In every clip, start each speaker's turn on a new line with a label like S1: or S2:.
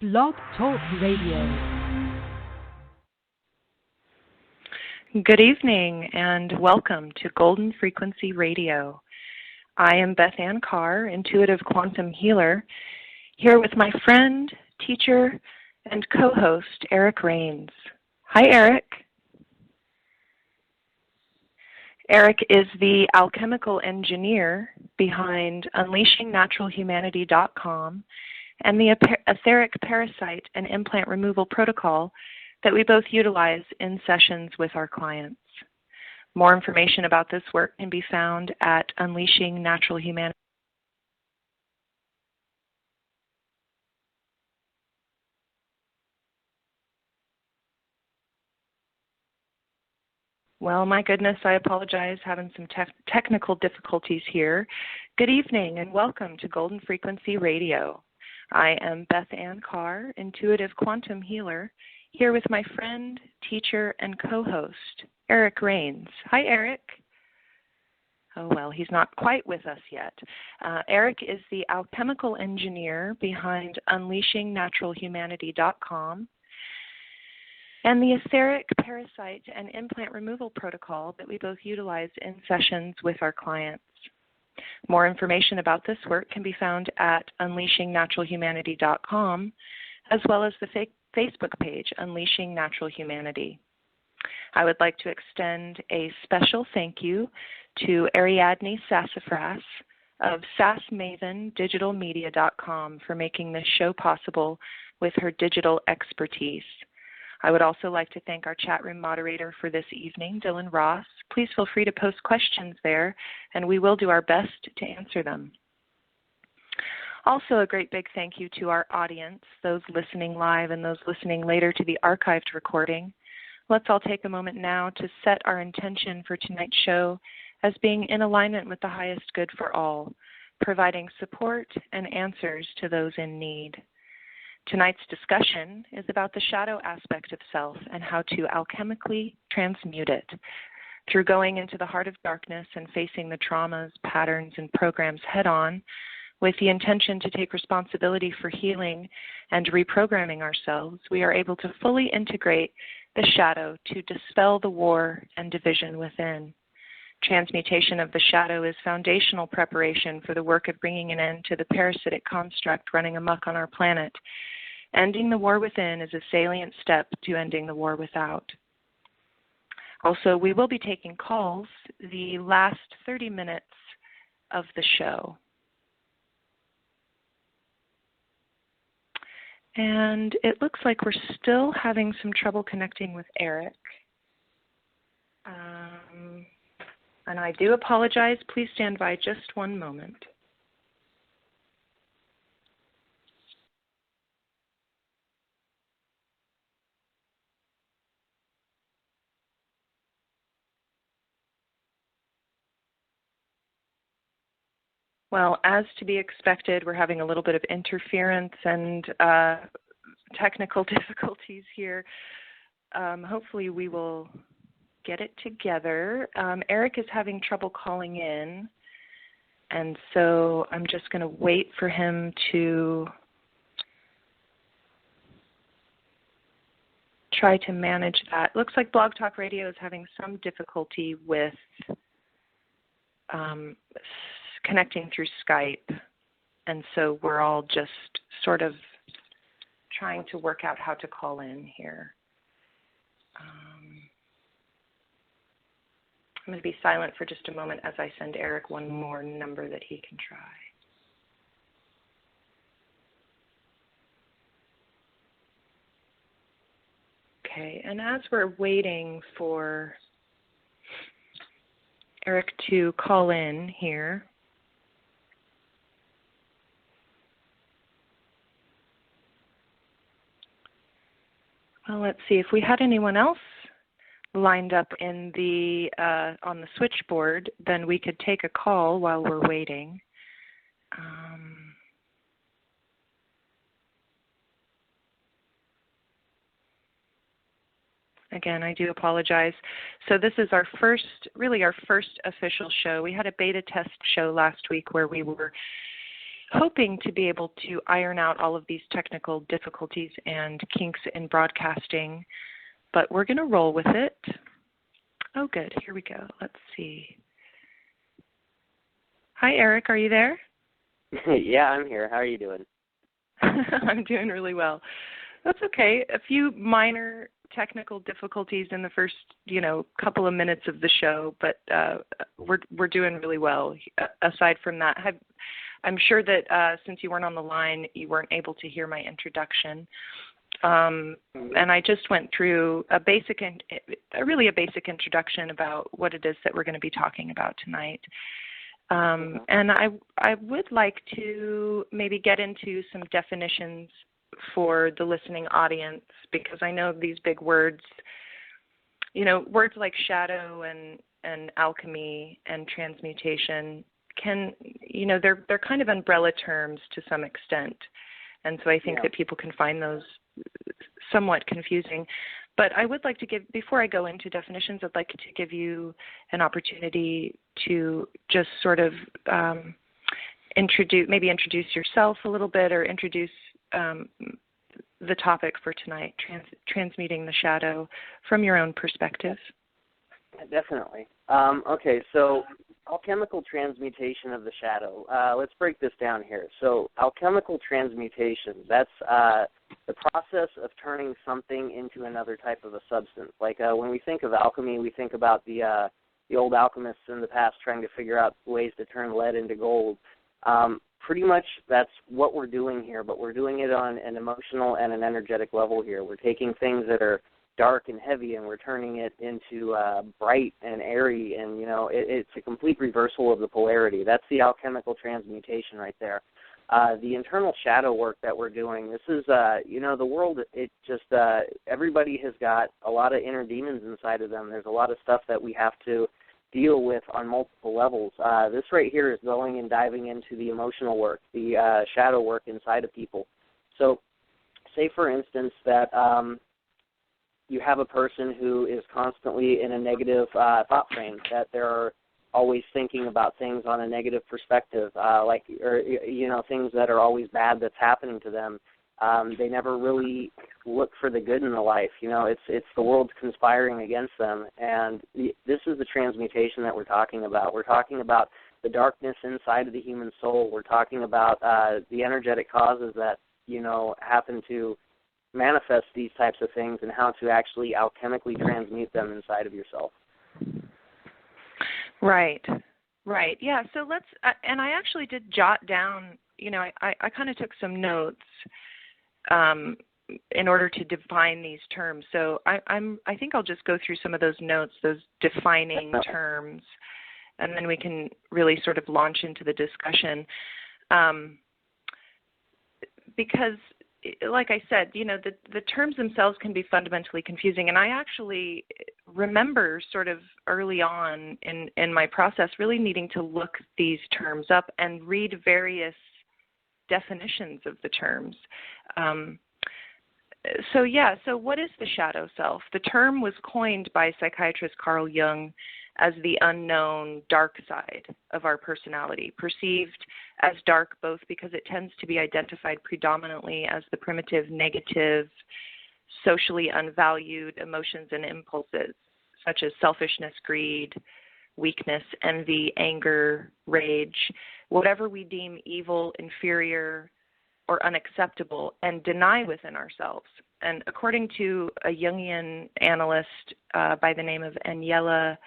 S1: Blog Talk Radio.
S2: Good evening and welcome to Golden Frequency Radio. I am Beth Ann Carr, intuitive quantum healer, here with my friend, teacher, and co-host, Eric Rains. Hi, Eric. Eric is the alchemical engineer behind UnleashingNaturalHumanity.com and the etheric parasite and implant removal protocol that we both utilize in sessions with our clients. More information about this work can be found at Unleashing Natural Humanity. Well, my goodness, I apologize, having some technical difficulties here. Good evening and welcome to Golden Frequency Radio. I am Beth Ann Carr, intuitive quantum healer, here with my friend, teacher, and co-host, Eric Rains. Hi, Eric. Oh, well, he's not quite with us yet. Eric is the alchemical engineer behind UnleashingNaturalHumanity.com and the etheric parasite and implant removal protocol that we both utilize in sessions with our clients. More information about this work can be found at UnleashingNaturalHumanity.com, as well as the Facebook page, Unleashing Natural Humanity. I would like to extend a special thank you to Ariadne Sassafras of SassMavenDigitalMedia.com for making this show possible with her digital expertise. I would also like to thank our chat room moderator for this evening, Dylan Ross. Please feel free to post questions there, and we will do our best to answer them. Also, a great big thank you to our audience, those listening live and those listening later to the archived recording. Let's all take a moment now to set our intention for tonight's show as being in alignment with the highest good for all, providing support and answers to those in need. Tonight's discussion is about the shadow aspect of self and how to alchemically transmute it. Through going into the heart of darkness and facing the traumas, patterns, and programs head-on, with the intention to take responsibility for healing and reprogramming ourselves, we are able to fully integrate the shadow to dispel the war and division within. Transmutation of the shadow is foundational preparation for the work of bringing an end to the parasitic construct running amok on our planet. Ending the war within is a salient step to ending the war without. Also, we will be taking calls the last 30 minutes of the show. And it looks like we're still having some trouble connecting with Eric. And I do apologize. Please stand by just one moment. Well, as to be expected, we're having a little bit of interference and technical difficulties here. Hopefully we will get it together. Eric is having trouble calling in, and so I'm just going to wait for him to try to manage that. Looks like Blog Talk Radio is having some difficulty with connecting through Skype, and so we're all just sort of trying to work out how to call in here. I'm going to be silent for just a moment as I send Eric one more number that he can try. Okay, and as we're waiting for Eric to call in here, well, let's see if we had anyone else lined up in the on the switchboard, then we could take a call while we're waiting. Again, I do apologize. So this is our first official show. We had a beta test show last week where we were hoping to be able to iron out all of these technical difficulties and kinks in broadcasting, but we're going to roll with it. Oh, good. Here we go. Let's see. Hi, Eric. Are you there?
S3: Yeah, I'm here. How are you doing?
S2: I'm doing really well. That's okay. A few minor technical difficulties in the first, couple of minutes of the show, but we're doing really well. Aside from that, I'm sure that since you weren't on the line, you weren't able to hear my introduction. And I just went through a basic introduction about what it is that we're going to be talking about tonight. And I would like to maybe get into some definitions for the listening audience, because I know these big words, words like shadow and alchemy and transmutation can, they're kind of umbrella terms to some extent. And so I think that people can find those somewhat confusing. But I would like to before I go into definitions, I'd like to give you an opportunity to just sort of introduce yourself a little bit, or introduce the topic for tonight, transmuting the shadow, from your own perspective.
S3: Definitely. Okay, so alchemical transmutation of the shadow. Let's break this down here. So alchemical transmutation, that's the process of turning something into another type of a substance. Like when we think of alchemy, we think about the old alchemists in the past trying to figure out ways to turn lead into gold. Pretty much that's what we're doing here, but we're doing it on an emotional and an energetic level here. We're taking things that are dark and heavy, and we're turning it into bright and airy, and it's a complete reversal of the polarity. That's the alchemical transmutation right there. The internal shadow work that we're doing, this is the world, it just everybody has got a lot of inner demons inside of them. There's a lot of stuff that we have to deal with on multiple levels. This right here is going and diving into the emotional work, the shadow work inside of people. So say, for instance, that you have a person who is constantly in a negative thought frame, that they're always thinking about things on a negative perspective, things that are always bad that's happening to them. They never really look for the good in the life. It's the world conspiring against them, and this is the transmutation that we're talking about. We're talking about the darkness inside of the human soul. We're talking about the energetic causes that happen to manifest these types of things, and how to actually alchemically transmute them inside of yourself.
S2: Right. Yeah, so let's, and I actually did jot down, I kind of took some notes in order to define these terms. So I think I'll just go through some of those notes, those defining terms, and then we can really sort of launch into the discussion. Because, like I said, the terms themselves can be fundamentally confusing, and I actually remember sort of early on in my process really needing to look these terms up and read various definitions of the terms. So what is the shadow self? The term was coined by psychiatrist Carl Jung as the unknown dark side of our personality, perceived as dark both because it tends to be identified predominantly as the primitive, negative, socially unvalued emotions and impulses, such as selfishness, greed, weakness, envy, anger, rage, whatever we deem evil, inferior, or unacceptable, and deny within ourselves. And according to a Jungian analyst by the name of Daniela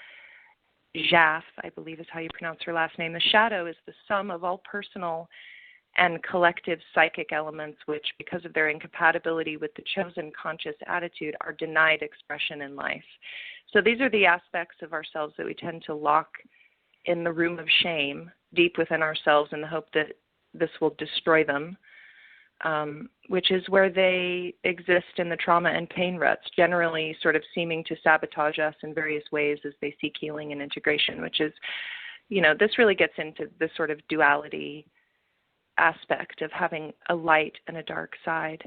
S2: Jaff, I believe is how you pronounce her last name, the shadow is the sum of all personal and collective psychic elements which, because of their incompatibility with the chosen conscious attitude, are denied expression in life. So these are the aspects of ourselves that we tend to lock in the room of shame deep within ourselves in the hope that this will destroy them, which is where they exist in the trauma and pain ruts, generally sort of seeming to sabotage us in various ways as they seek healing and integration, which is, this really gets into the sort of duality aspect of having a light and a dark side.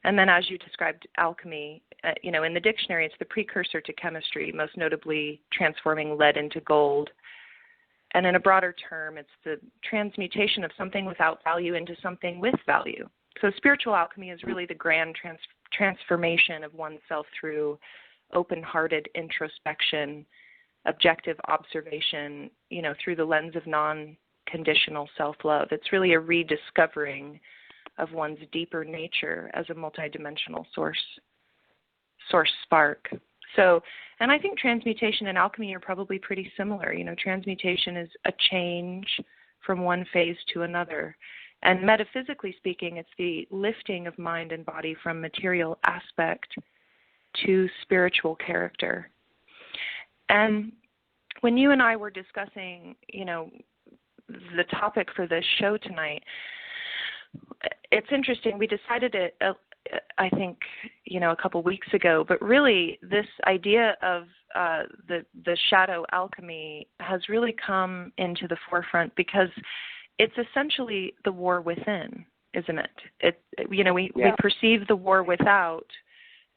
S2: And then as you described alchemy, in the dictionary, it's the precursor to chemistry, most notably transforming lead into gold. And in a broader term, it's the transmutation of something without value into something with value. So spiritual alchemy is really the grand transformation of oneself through open-hearted introspection, objective observation, through the lens of non-conditional self-love. It's really a rediscovering of one's deeper nature as a multidimensional source spark. So, and I think transmutation and alchemy are probably pretty similar. Transmutation is a change from one phase to another. And metaphysically speaking, it's the lifting of mind and body from material aspect to spiritual character. And when you and I were discussing, the topic for this show tonight, it's interesting. We decided it, I think, a couple weeks ago, but really this idea of the shadow alchemy has really come into the forefront because it's essentially the war within, isn't it? We perceive the war without,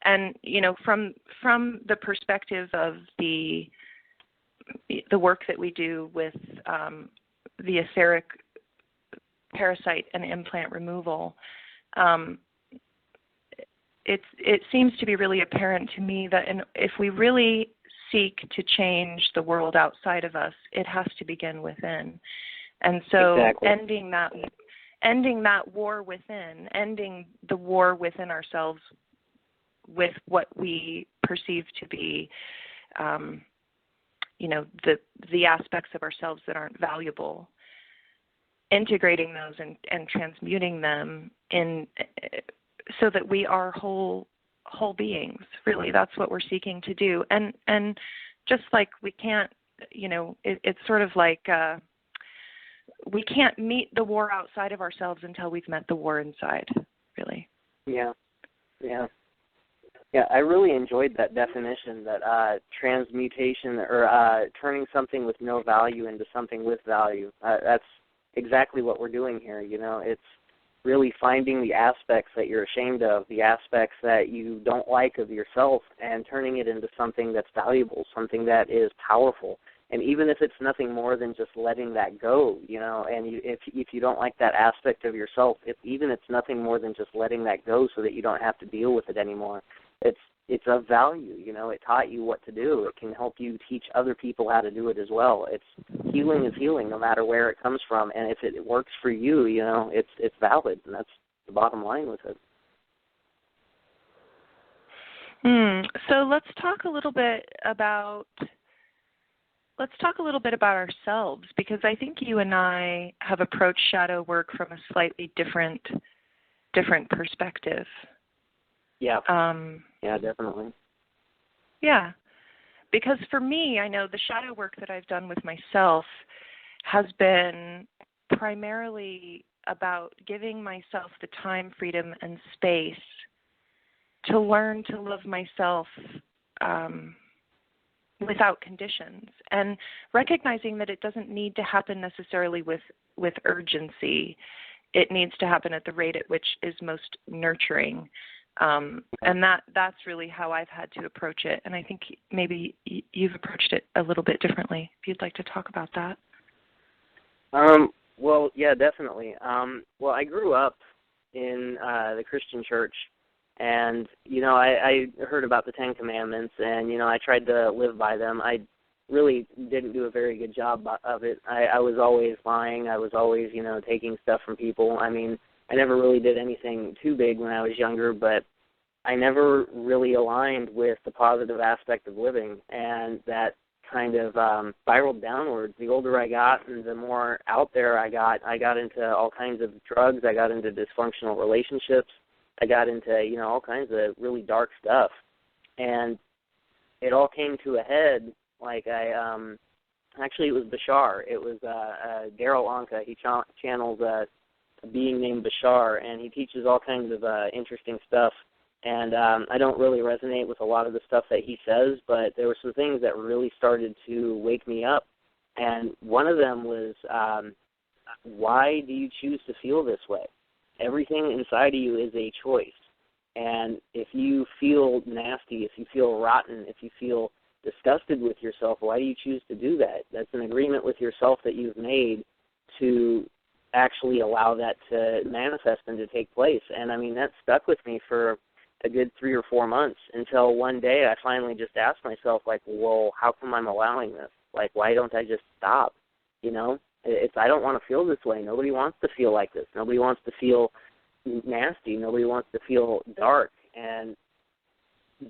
S2: and from the perspective of the work that we do with the etheric parasite and implant removal, it seems to be really apparent to me that if we really seek to change the world outside of us, it has to begin within. And so
S3: exactly.
S2: ending that war within, ending the war within ourselves with what we perceive to be, the aspects of ourselves that aren't valuable, integrating those and transmuting them in so that we are whole beings. Really, that's what we're seeking to do. And just like we can't, it's sort of like we can't meet the war outside of ourselves until we've met the war inside. Really. Yeah.
S3: I really enjoyed that definition, that transmutation, or turning something with no value into something with value. That's exactly what we're doing here. It's really finding the aspects that you're ashamed of, the aspects that you don't like of yourself, and turning it into something that's valuable, something that is powerful. And even if it's nothing more than just letting that go, and if you don't like that aspect of yourself, even it's nothing more than just letting that go so that you don't have to deal with it anymore. It's of value. It taught you what to do. It can help you teach other people how to do it as well. Healing is healing, no matter where it comes from, and if it works for you, it's valid, and that's the bottom line with it.
S2: So let's talk a little bit about ourselves, because I think you and I have approached shadow work from a slightly different perspective.
S3: Yeah. Yeah, definitely.
S2: Yeah. Because for me, I know the shadow work that I've done with myself has been primarily about giving myself the time, freedom, and space to learn to love myself without conditions, and recognizing that it doesn't need to happen necessarily with urgency. It needs to happen at the rate at which is most nurturing. And that's really how I've had to approach it. And I think maybe you've approached it a little bit differently, if you'd like to talk about that.
S3: Well, yeah, definitely. Well, I grew up in the Christian church, and, I heard about the Ten Commandments, and, I tried to live by them. I really didn't do a very good job of it. I was always lying. I was always, taking stuff from people. I mean, I never really did anything too big when I was younger, but I never really aligned with the positive aspect of living, and that kind of spiraled downwards. The older I got and the more out there I got into all kinds of drugs. I got into dysfunctional relationships. I got into, all kinds of really dark stuff. And it all came to a head like actually it was Bashar. It was Daryl Anka. He channels a being named Bashar, and he teaches all kinds of interesting stuff. And I don't really resonate with a lot of the stuff that he says, but there were some things that really started to wake me up. And one of them was, why do you choose to feel this way? Everything inside of you is a choice. And if you feel nasty, if you feel rotten, if you feel disgusted with yourself, why do you choose to do that? That's an agreement with yourself that you've made to actually allow that to manifest and to take place. And, I mean, that stuck with me for a good 3 or 4 months until one day I finally just asked myself, like, well, how come I'm allowing this? Like, why don't I just stop? You know, I don't want to feel this way. Nobody wants to feel like this. Nobody wants to feel nasty. Nobody wants to feel dark. And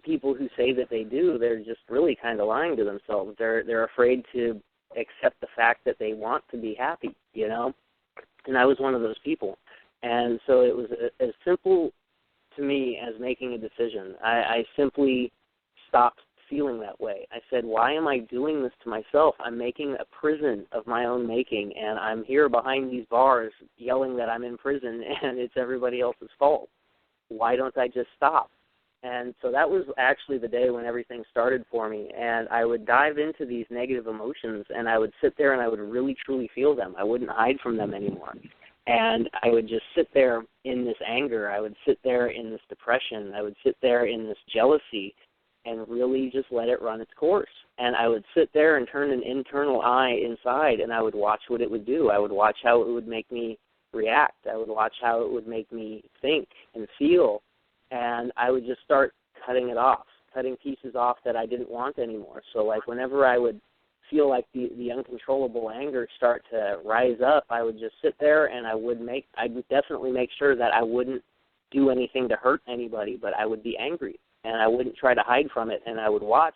S3: people who say that they do, they're just really kind of lying to themselves. They're afraid to accept the fact that they want to be happy, you know. And I was one of those people. And so it was as simple to me as making a decision. I simply stopped feeling that way. I said, why am I doing this to myself? I'm making a prison of my own making, and I'm here behind these bars yelling that I'm in prison and it's everybody else's fault. Why don't I just stop? And so that was actually the day when everything started for me, and I would dive into these negative emotions, and I would sit there and I would really, truly feel them. I wouldn't hide from them anymore. And I would just sit there in this anger. I would sit there in this depression. I would sit there in this jealousy and really just let it run its course. And I would sit there and turn an internal eye inside, and I would watch what it would do. I would watch how it would make me react. I would watch how it would make me think and feel. And I would just start cutting it off, cutting pieces off that I didn't want anymore. So, like, whenever I would feel like the uncontrollable anger start to rise up, I would just sit there and I would definitely make sure that I wouldn't do anything to hurt anybody, but I would be angry, and I wouldn't try to hide from it, and I would watch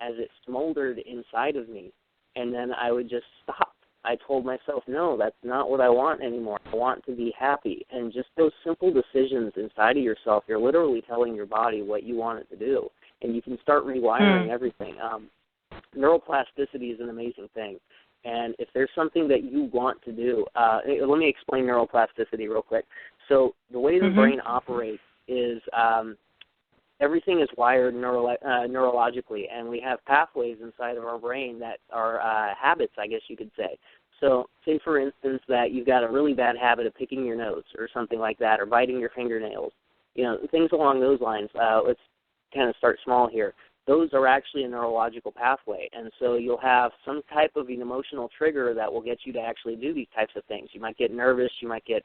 S3: as it smoldered inside of me, and then I would just stop. I told myself, no, that's not what I want anymore. I want to be happy. And just those simple decisions inside of yourself, you're literally telling your body what you want it to do, and you can start rewiring everything. Neuroplasticity is an amazing thing. And if there's something that you want to do, let me explain neuroplasticity real quick. So the way the brain operates is everything is wired neurologically, and we have pathways inside of our brain that are habits, I guess you could say. So say, for instance, that you've got a really bad habit of picking your nose or something like that, or biting your fingernails, you know, things along those lines. Let's kind of start small here. Those are actually a neurological pathway, and so you'll have some type of an emotional trigger that will get you to actually do these types of things. You might get nervous, you might get,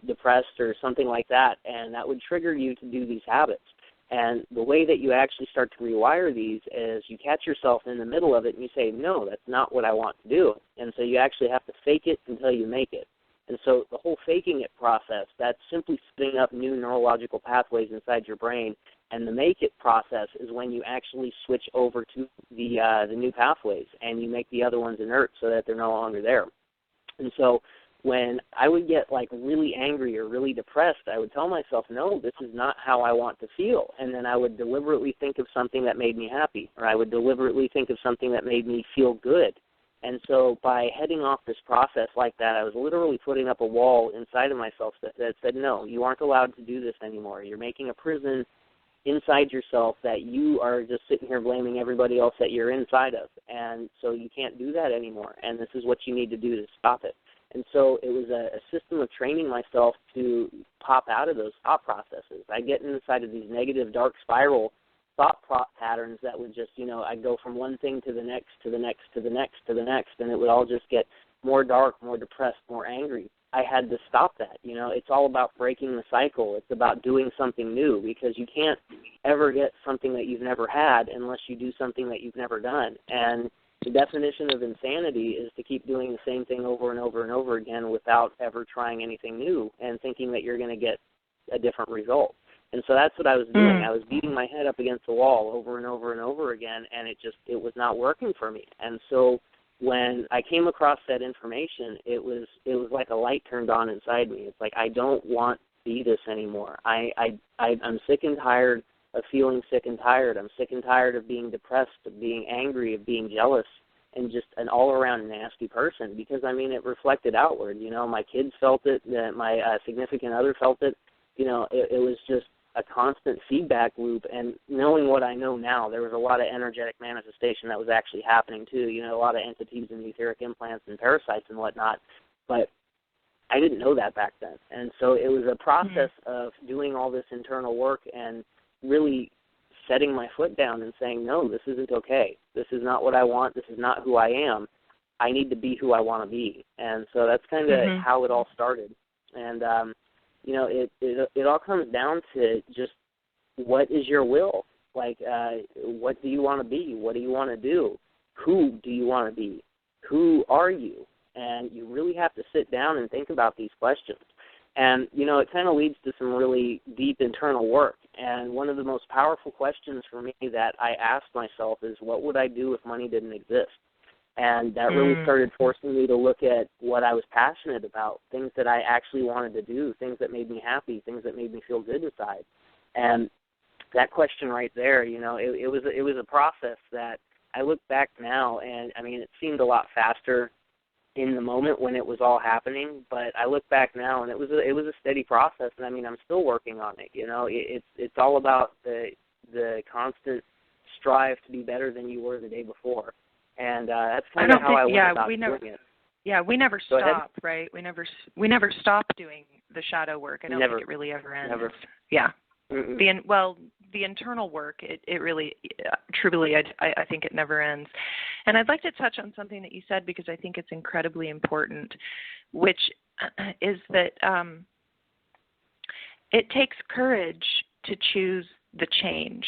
S3: depressed or something like that, and that would trigger you to do these habits. And the way that you actually start to rewire these is you catch yourself in the middle of it and you say, no, that's not what I want to do. And so you actually have to fake it until you make it. And so the whole faking it process, that's simply setting up new neurological pathways inside your brain. And the make it process is when you actually switch over to the new pathways and you make the other ones inert so that they're no longer there. And so when I would get like really angry or really depressed, I would tell myself, no, this is not how I want to feel. And then I would deliberately think of something that made me happy, or I would deliberately think of something that made me feel good. And so by heading off this process like that, I was literally putting up a wall inside of myself that said, no, you aren't allowed to do this anymore. You're making a prison inside yourself that you are just sitting here blaming everybody else that you're inside of. And so you can't do that anymore. And this is what you need to do to stop it. And so it was a system of training myself to pop out of those thought processes. I get inside of these negative, dark spiral thought patterns that would just, I'd go from one thing to the next, to the next, to the next, to the next, and it would all just get more dark, more depressed, more angry. I had to stop that. It's all about breaking the cycle. It's about doing something new, because you can't ever get something that you've never had unless you do something that you've never done. And the definition of insanity is to keep doing the same thing over and over and over again without ever trying anything new and thinking that you're going to get a different result. And so that's what I was doing. I was beating my head up against the wall over and over and over again, and it was not working for me. And so when I came across that information, it was like a light turned on inside me. It's like, I don't want to be this anymore. I'm sick and tired of feeling sick and tired. I'm sick and tired of being depressed, of being angry, of being jealous, and just an all-around nasty person, because, it reflected outward. My kids felt it, my significant other felt it. It was just a constant feedback loop, and knowing what I know now, there was a lot of energetic manifestation that was actually happening too, a lot of entities and etheric implants and parasites and whatnot, but I didn't know that back then. And so it was a process of doing all this internal work and really setting my foot down and saying, no, this isn't okay. This is not what I want. This is not who I am. I need to be who I want to be. And so that's kind of how it all started. And, it all comes down to just what is your will? Like, what do you want to be? What do you want to do? Who do you want to be? Who are you? And you really have to sit down and think about these questions. And, it kind of leads to some really deep internal work. And one of the most powerful questions for me that I asked myself is, what would I do if money didn't exist? And that really started forcing me to look at what I was passionate about, things that I actually wanted to do, things that made me happy, things that made me feel good inside. And that question right there, it was a process that I look back now, and, it seemed a lot faster in the moment when it was all happening, but I look back now, and it was a steady process, and I'm still working on it. It's all about the constant strive to be better than you were the day before, and that's kind of how I went about doing it.
S2: Yeah, we never stop, right? We never stop doing the shadow work. I don't think it really ever ends.
S3: Never.
S2: Yeah. The internal work, it really, truly, I think it never ends. And I'd like to touch on something that you said because I think it's incredibly important, which is that it takes courage to choose the change.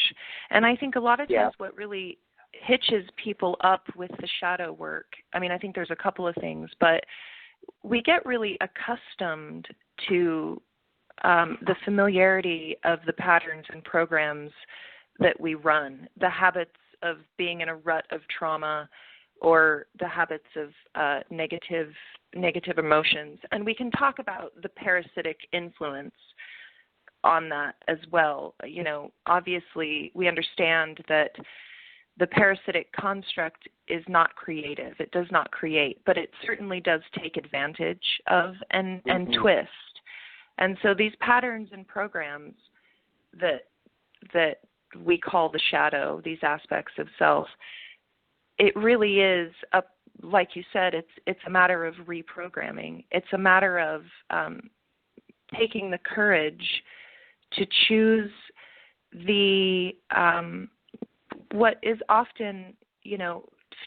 S2: And I think a lot of times what really hitches people up with the shadow work, I think there's a couple of things, but we get really accustomed to the familiarity of the patterns and programs that we run, the habits of being in a rut of trauma or the habits of negative emotions. And we can talk about the parasitic influence on that as well. Obviously we understand that the parasitic construct is not creative. It does not create, but it certainly does take advantage of and twist. And so these patterns and programs that we call the shadow, these aspects of self, it really is, like you said, it's a matter of reprogramming. It's a matter of taking the courage to choose the what is often,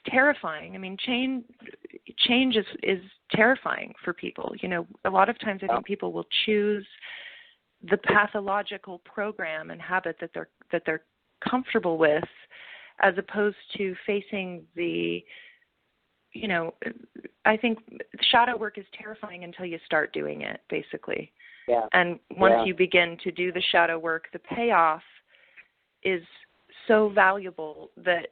S2: terrifying. Change is terrifying for people. A lot of times I think people will choose the pathological program and habit that they're comfortable with, as opposed to facing the, I think shadow work is terrifying until you start doing it, basically.
S3: Yeah.
S2: And once you begin to do the shadow work, the payoff is so valuable that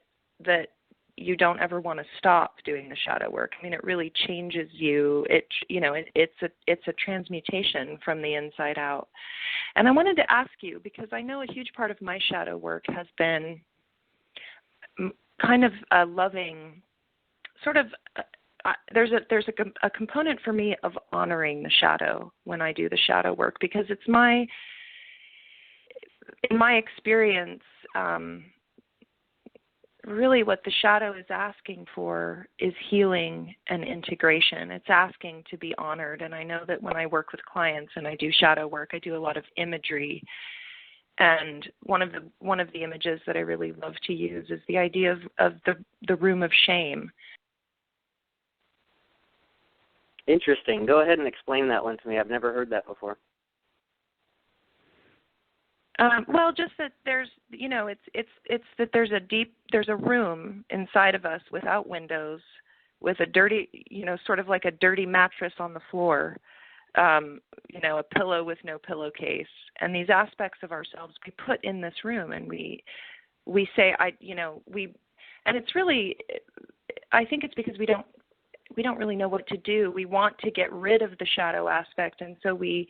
S2: you don't ever want to stop doing the shadow work. It really changes you. It's a transmutation from the inside out. And I wanted to ask you, because I know a huge part of my shadow work has been kind of a loving, sort of, there's a component for me of honoring the shadow when I do the shadow work, because it's in my experience, really what the shadow is asking for is healing and integration. It's asking to be honored. And I know that when I work with clients and I do shadow work, I do a lot of imagery. And one of the images that I really love to use is the idea of the room of shame.
S3: Interesting. Go ahead and explain that one to me. I've never heard that before.
S2: Well, just that there's, it's that there's a room inside of us without windows, with a dirty, sort of like a dirty mattress on the floor, a pillow with no pillowcase, and these aspects of ourselves we put in this room, and we say, and it's really, I think it's because we don't really know what to do. We want to get rid of the shadow aspect, and so we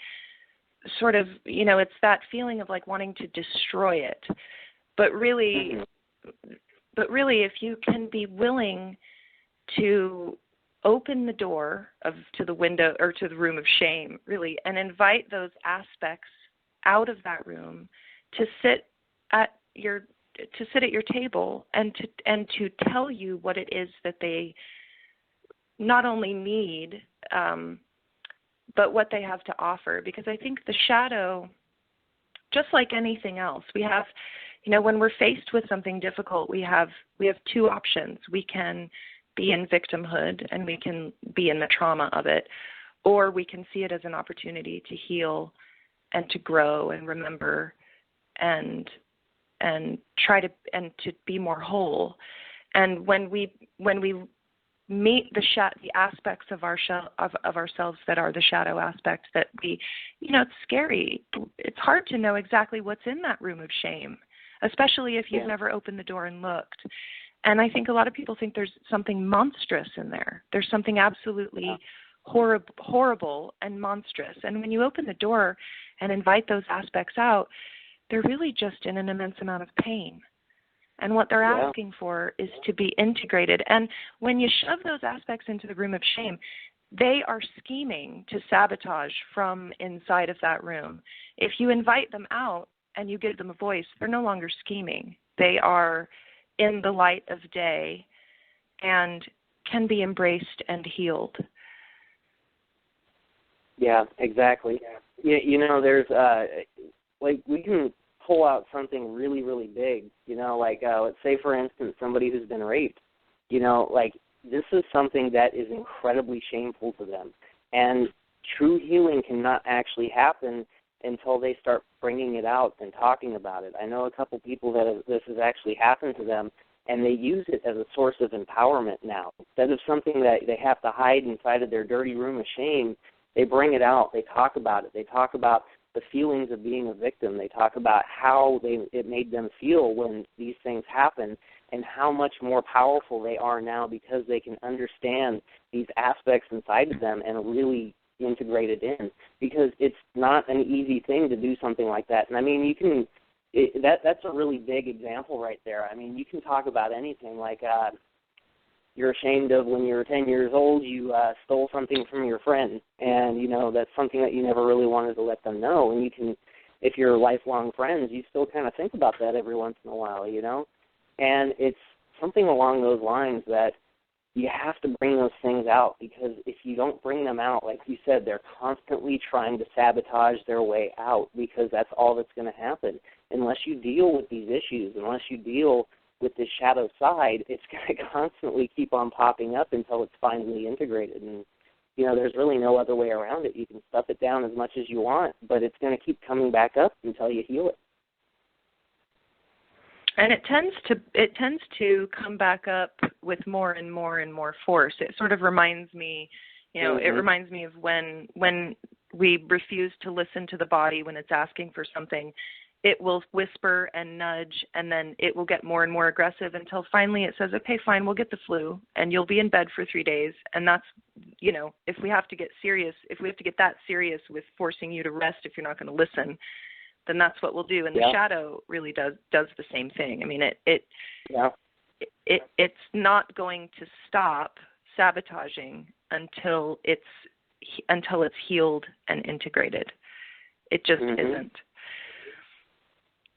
S2: sort of, it's that feeling of like wanting to destroy it. But really, if you can be willing to open the door to the window or to the room of shame, really, and invite those aspects out of that room to sit at your table and to tell you what it is that they not only need, but what they have to offer. Because I think the shadow, just like anything else, we have, when we're faced with something difficult, we have two options. We can be in victimhood and we can be in the trauma of it, or we can see it as an opportunity to heal and to grow and remember and try to be more whole. And when we meet the aspects of ourselves that are the shadow aspect, that we, it's scary. It's hard to know exactly what's in that room of shame, especially if you've never opened the door and looked. And I think a lot of people think there's something monstrous in there. There's something absolutely horrible and monstrous. And when you open the door and invite those aspects out, they're really just in an immense amount of pain. And what they're asking for is to be integrated. And when you shove those aspects into the room of shame, they are scheming to sabotage from inside of that room. If you invite them out and you give them a voice, they're no longer scheming. They are in the light of day and can be embraced and healed.
S3: Yeah, exactly. There's we can pull out something really, really big, let's say, for instance, somebody who's been raped, this is something that is incredibly shameful to them. And true healing cannot actually happen until they start bringing it out and talking about it. I know a couple people that this has actually happened to them, and they use it as a source of empowerment now. Instead of something that they have to hide inside of their dirty room of shame, they bring it out, they talk about it, they talk about the feelings of being a victim, they talk about how it made them feel when these things happen, and how much more powerful they are now because they can understand these aspects inside of them and really integrate it in. Because it's not an easy thing to do something like that. And I mean, that's a really big example right there. I mean, you can talk about anything, like you're ashamed of when you were 10 years old, you stole something from your friend, and, that's something that you never really wanted to let them know. And you can, if you're lifelong friends, you still kind of think about that every once in a while, And it's something along those lines that you have to bring those things out, because if you don't bring them out, like you said, they're constantly trying to sabotage their way out, because that's all that's going to happen. Unless you deal with these issues, unless you deal with this shadow side, it's going to constantly keep on popping up until it's finally integrated. And, there's really no other way around it. You can stuff it down as much as you want, but it's going to keep coming back up until you heal it.
S2: And it tends to come back up with more and more and more force. It sort of reminds me, it reminds me of when we refuse to listen to the body when it's asking for something. It will whisper and nudge, and then it will get more and more aggressive until finally it says, okay, fine, we'll get the flu, and you'll be in bed for 3 days. And that's, if we have to get that serious with forcing you to rest if you're not going to listen, then that's what we'll do. And the shadow really does the same thing. I mean, it's not going to stop sabotaging until it's healed and integrated. It just isn't.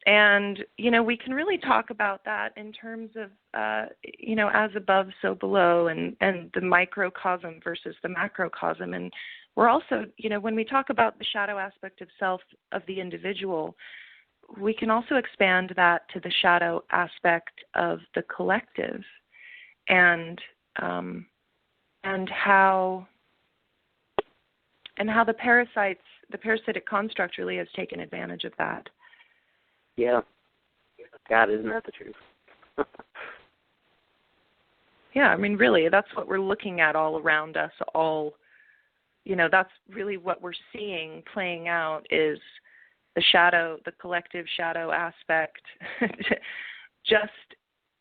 S2: And, we can really talk about that in terms of, as above, so below, and the microcosm versus the macrocosm. And we're also, when we talk about the shadow aspect of self of the individual, we can also expand that to the shadow aspect of the collective, and how the parasitic construct really has taken advantage of that.
S3: Yeah. God, isn't that the truth?
S2: Yeah, I mean, really, that's what we're looking at all around us. That's really what we're seeing playing out, is the collective shadow aspect, just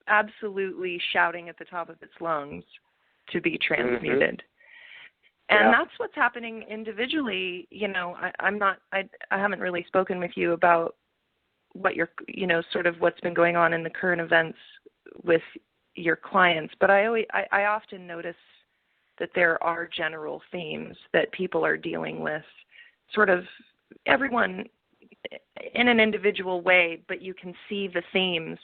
S2: absolutely shouting at the top of its lungs to be transmuted. And that's what's happening individually. I haven't really spoken with you about what sort of what's been going on in the current events with your clients, but I often notice that there are general themes that people are dealing with, sort of everyone in an individual way, but you can see the themes.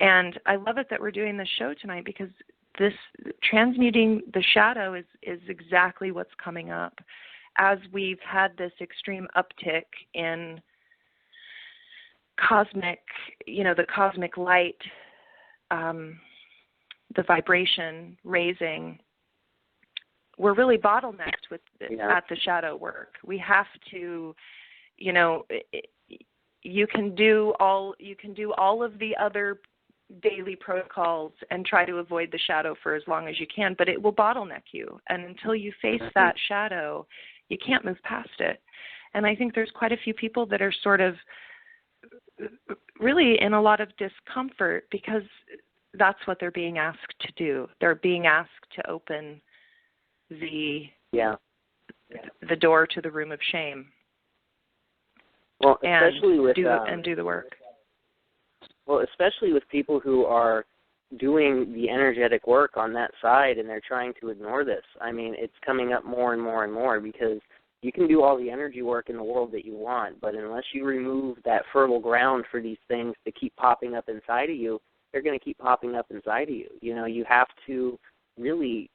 S2: And I love it that we're doing this show tonight, because this transmuting the shadow is exactly what's coming up. As we've had this extreme uptick in cosmic the cosmic light, the vibration raising, we're really bottlenecked with at the shadow work. We have to, you can do all of the other daily protocols and try to avoid the shadow for as long as you can, but it will bottleneck you. And until you face that shadow, you can't move past it. And I think there's quite a few people that are sort of really in a lot of discomfort because that's what they're being asked to do. They're being asked to open the door to the room of shame.
S3: Well, especially
S2: and do the work.
S3: Well, especially with people who are doing the energetic work on that side and they're trying to ignore this. I mean, it's coming up more and more and more because you can do all the energy work in the world that you want, but unless you remove that fertile ground for these things to keep popping up inside of you, they're going to keep popping up inside of you. You have to really,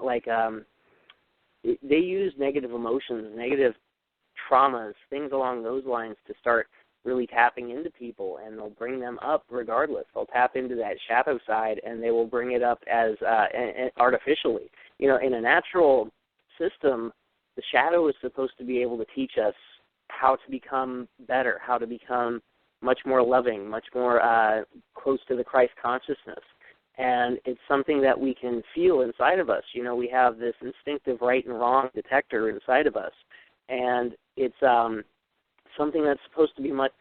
S3: they use negative emotions, negative traumas, things along those lines to start really tapping into people, and they'll bring them up regardless. They'll tap into that shadow side, and they will bring it up as artificially. In a natural system, the shadow is supposed to be able to teach us how to become better, how to become much more loving, much more close to the Christ consciousness. And it's something that we can feel inside of us. We have this instinctive right and wrong detector inside of us. And it's something that's supposed to be much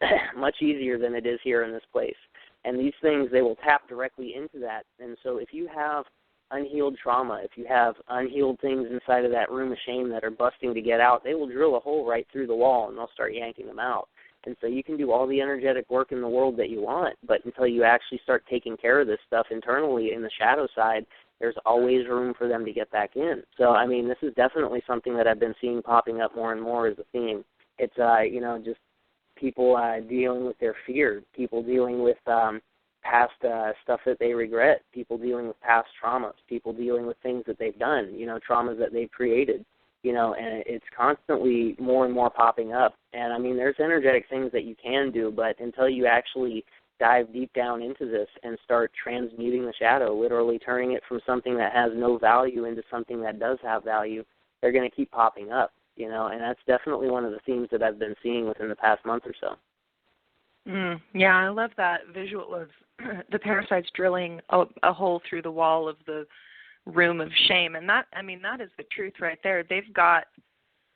S3: easier than it is here in this place. And these things, they will tap directly into that. And so if you have unhealed trauma, if you have unhealed things inside of that room of shame that are busting to get out, they will drill a hole right through the wall and they'll start yanking them out. And so you can do all the energetic work in the world that you want, but until you actually start taking care of this stuff internally in the shadow side, there's always room for them to get back in. So, I mean, this is definitely something that I've been seeing popping up more and more as a theme. It's, just people dealing with their fear, people dealing with past stuff that they regret, people dealing with past traumas, people dealing with things that they've done, traumas that they've created. And it's constantly more and more popping up. And, I mean, there's energetic things that you can do, but until you actually dive deep down into this and start transmuting the shadow, literally turning it from something that has no value into something that does have value, they're going to keep popping up, and that's definitely one of the themes that I've been seeing within the past month or so.
S2: Yeah, I love that visual of the parasites drilling a hole through the wall of the room of shame, and that is the truth right there. They've got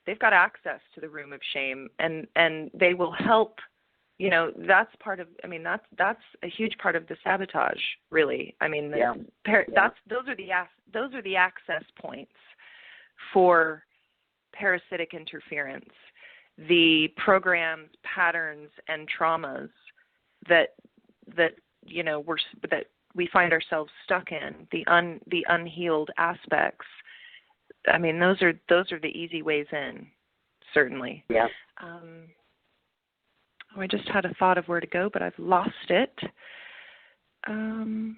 S2: access to the room of shame, and they will help. That's part of. That's a huge part of the sabotage. Really, those are the access points for parasitic interference. The programs, patterns, and traumas that we find ourselves stuck in, the unhealed aspects. I mean, those are the easy ways in, certainly.
S3: Yeah.
S2: I just had a thought of where to go, but I've lost it. I'm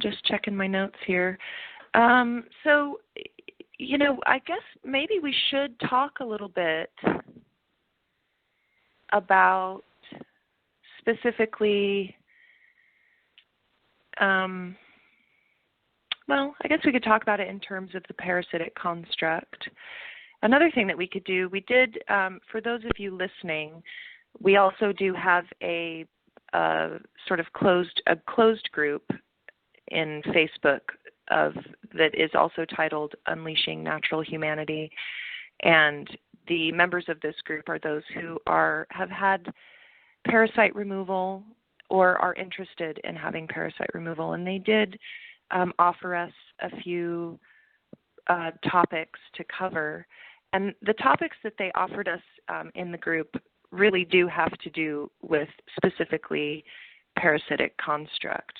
S2: just checking my notes here. So, I guess maybe we should talk a little bit about specifically, I guess we could talk about it in terms of the parasitic construct. Another thing that we could do, we did, for those of you listening, we also do have a sort of closed group in Facebook that is also titled Unleashing Natural Humanity. And the members of this group are those who have had parasite removal or are interested in having parasite removal. And they did offer us a few topics to cover. And the topics that they offered us in the group really do have to do with specifically parasitic construct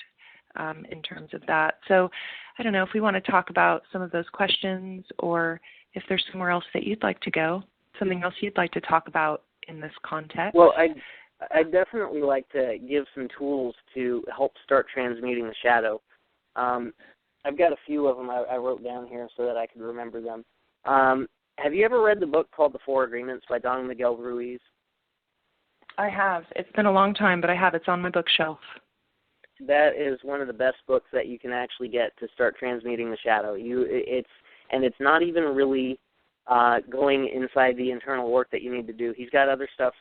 S2: in terms of that. So I don't know if we want to talk about some of those questions, or if there's somewhere else that you'd like to go, something else you'd like to talk about in this context.
S3: Well, I'd definitely like to give some tools to help start transmuting the shadow. I've got a few of them I wrote down here so that I could remember them. Have you ever read the book called The Four Agreements by Don Miguel Ruiz?
S2: I have. It's been a long time, but I have. It's on my bookshelf.
S3: That is one of the best books that you can actually get to start transmuting the shadow. It's not even really going inside the internal work that you need to do. He's got other stuff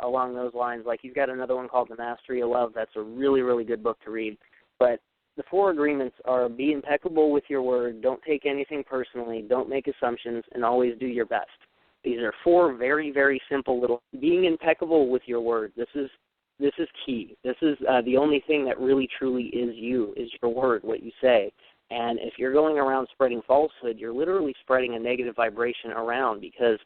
S3: along those lines. Like he's got another one called The Mastery of Love. That's a really, really good book to read. But the four agreements are: be impeccable with your word, don't take anything personally, don't make assumptions, and always do your best. These are four very, very simple little. Being impeccable with your word. This is key. This is the only thing that really truly is you, is your word, what you say. And if you're going around spreading falsehood, you're literally spreading a negative vibration around, because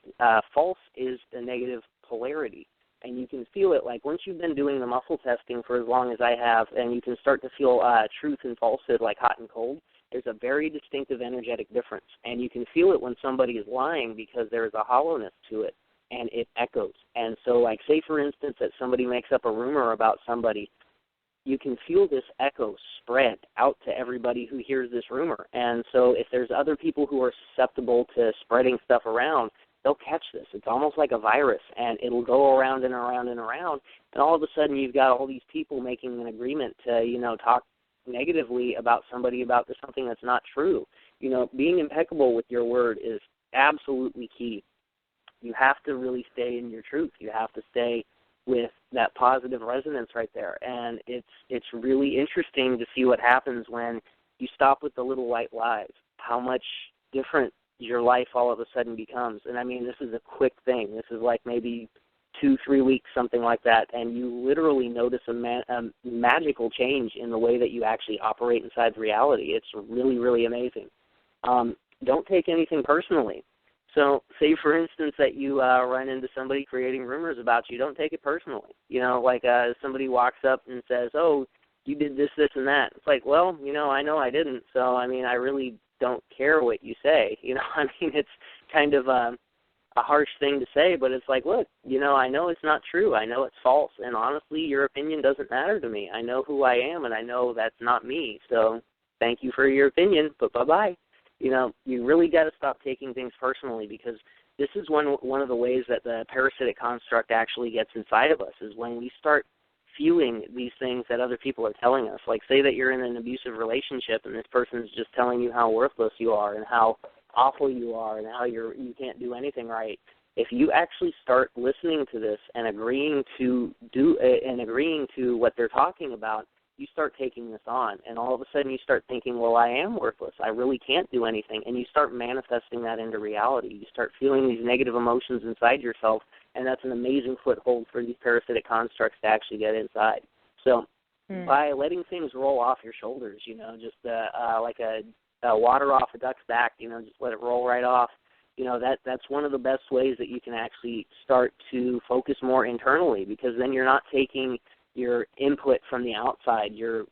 S3: false is a negative polarity. And you can feel it, like once you've been doing the muscle testing for as long as I have, and you can start to feel truth and falsehood like hot and cold, there's a very distinctive energetic difference. And you can feel it when somebody is lying, because there is a hollowness to it, and it echoes. And so, like, say, for instance, that somebody makes up a rumor about somebody, you can feel this echo spread out to everybody who hears this rumor. And so if there's other people who are susceptible to spreading stuff around, they'll catch this. It's almost like a virus, and it'll go around and around and around, and all of a sudden you've got all these people making an agreement to, talk negatively about somebody about something that's not true. Being impeccable with your word is absolutely key. You have to really stay in your truth. You have to stay with that positive resonance right there. And it's really interesting to see what happens when you stop with the little white lies, how much different your life all of a sudden becomes. And I mean, this is a quick thing. This is like maybe 2-3 weeks, something like that, and you literally notice a magical change in the way that you actually operate inside reality. It's really, really amazing. Don't take anything personally. So say, for instance, that you run into somebody creating rumors about you. Don't take it personally. Like somebody walks up and says, oh, you did this, this, and that. It's like, well, I know I didn't. So, I mean, I really don't care what you say. I mean, it's kind of a harsh thing to say, but it's like, look, I know it's not true. I know it's false. And honestly, your opinion doesn't matter to me. I know who I am, and I know that's not me. So thank you for your opinion, but bye-bye. You really got to stop taking things personally, because this is one of the ways that the parasitic construct actually gets inside of us, is when we start feeling these things that other people are telling us. Like, say that you're in an abusive relationship and this person's just telling you how worthless you are and how awful you are and how you can't do anything right. If you actually start listening to this and agreeing to what they're talking about, you start taking this on, and all of a sudden you start thinking, well, I am worthless. I really can't do anything, and you start manifesting that into reality. You start feeling these negative emotions inside yourself, and that's an amazing foothold for these parasitic constructs to actually get inside. So by letting things roll off your shoulders, just like a water off a duck's back, just let it roll right off, that's one of the best ways that you can actually start to focus more internally, because then you're not taking your input from the outside. You're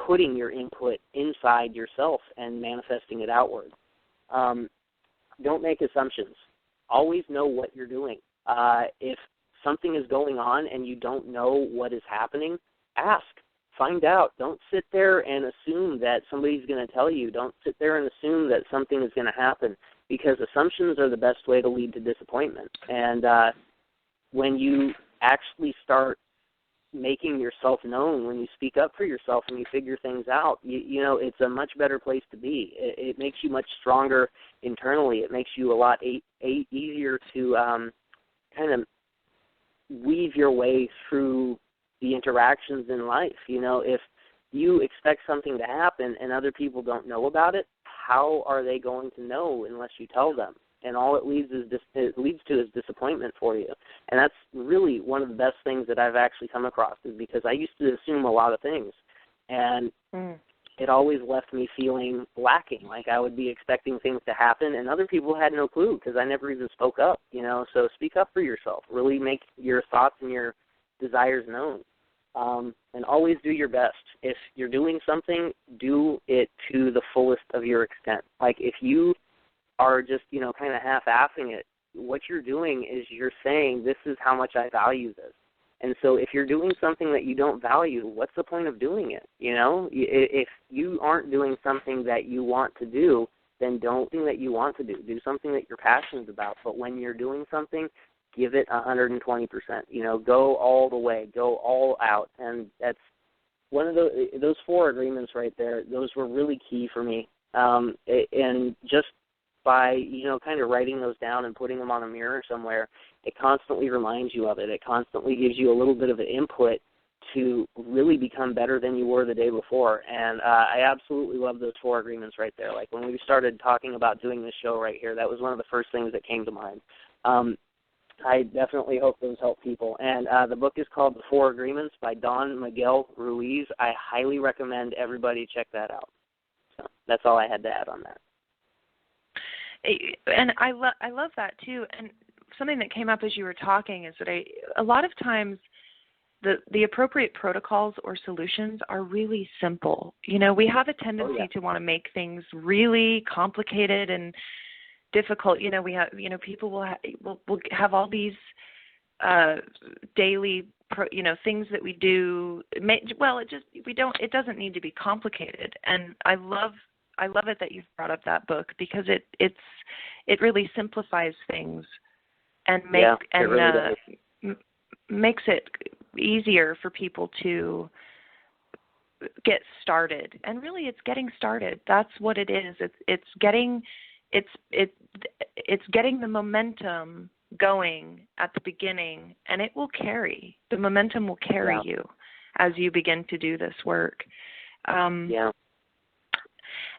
S3: putting your input inside yourself and manifesting it outward. Don't make assumptions. Always know what you're doing. If something is going on and you don't know what is happening, ask. Find out. Don't sit there and assume that somebody's going to tell you. Don't sit there and assume that something is going to happen, because assumptions are the best way to lead to disappointment. And when you actually start making yourself known, when you speak up for yourself and you figure things out, it's a much better place to be. It makes you much stronger internally. It makes you a lot easier to kind of weave your way through the interactions in life. If you expect something to happen and other people don't know about it, how are they going to know unless you tell them? And all it leads to is disappointment for you. And that's really one of the best things that I've actually come across, is because I used to assume a lot of things, and it always left me feeling lacking. Like I would be expecting things to happen, and other people had no clue because I never even spoke up. So speak up for yourself. Really make your thoughts and your desires known, and always do your best. If you're doing something, do it to the fullest of your extent. Like if you are just, kind of half-assing it, what you're doing is you're saying, this is how much I value this. And so if you're doing something that you don't value, what's the point of doing it? If you aren't doing something that you want to do, then don't do something that you want to do. Do something that you're passionate about. But when you're doing something, give it 120%. Go all the way, go all out. And that's one of those 4 agreements right there. Those were really key for me. And just by, kind of writing those down and putting them on a mirror somewhere, it constantly reminds you of it. It constantly gives you a little bit of an input to really become better than you were the day before. And I absolutely love those 4 agreements right there. Like when we started talking about doing this show right here, that was one of the first things that came to mind. I definitely hope those help people. And the book is called The 4 Agreements by Don Miguel Ruiz. I highly recommend everybody check that out. So that's all I had to add on that.
S2: And I love that too. And something that came up as you were talking is that a lot of times the appropriate protocols or solutions are really simple. We have a tendency to want to make things really complicated and difficult. We have, people will have all these daily, things that we do. It doesn't need to be complicated. And I love it that you've brought up that book because it really simplifies things and makes it easier for people to get started. And really, it's getting started. That's what it is. It's getting the momentum going at the beginning, and it will carry. The momentum will carry you as you begin to do this work. And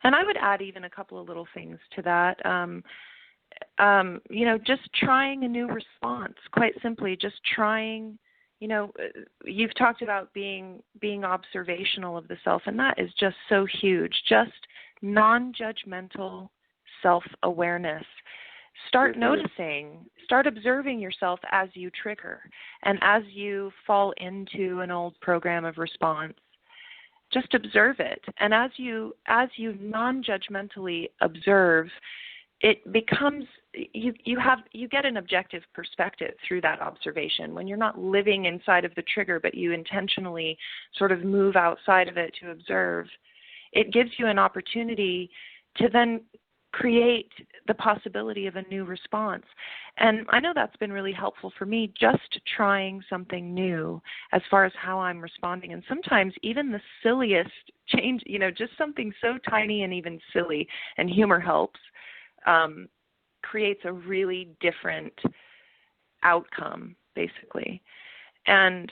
S2: I would add even a couple of little things to that. Just trying a new response, quite simply, just trying, you've talked about being observational of the self, and that is just so huge. Just non-judgmental self-awareness. Start noticing, start observing yourself as you trigger and as you fall into an old program of response. Just observe it. And as you non-judgmentally observe, it becomes you get an objective perspective through that observation. When you're not living inside of the trigger, but you intentionally sort of move outside of it to observe, it gives you an opportunity to then create the possibility of a new response. And I know that's been really helpful for me, just trying something new as far as how I'm responding. And sometimes even the silliest change, just something so tiny and even silly, and humor helps, creates a really different outcome, basically. And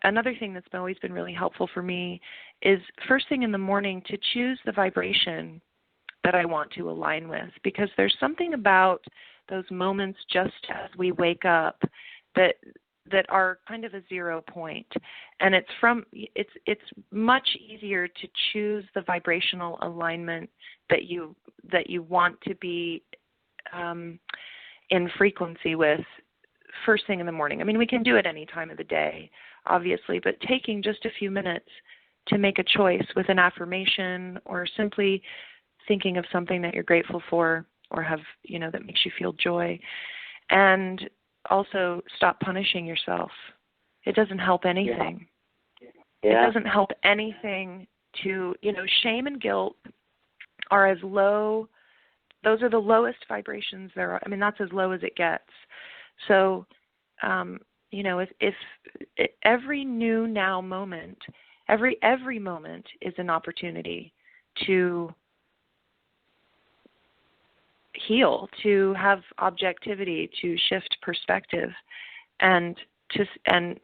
S2: another thing that's always been really helpful for me is first thing in the morning to choose the vibration that I want to align with, because there's something about those moments just as we wake up that are kind of a 0 point, and it's much easier to choose the vibrational alignment that you want to be in frequency with first thing in the morning. I mean, we can do it any time of the day, obviously, but taking just a few minutes to make a choice with an affirmation or simply thinking of something that you're grateful for or have, that makes you feel joy. And also stop punishing yourself. It doesn't help anything. It doesn't help anything to, shame and guilt are as low, those are the lowest vibrations there are. I mean, that's as low as it gets. So, if every new now moment, every moment is an opportunity to heal, to have objectivity, to shift perspective, and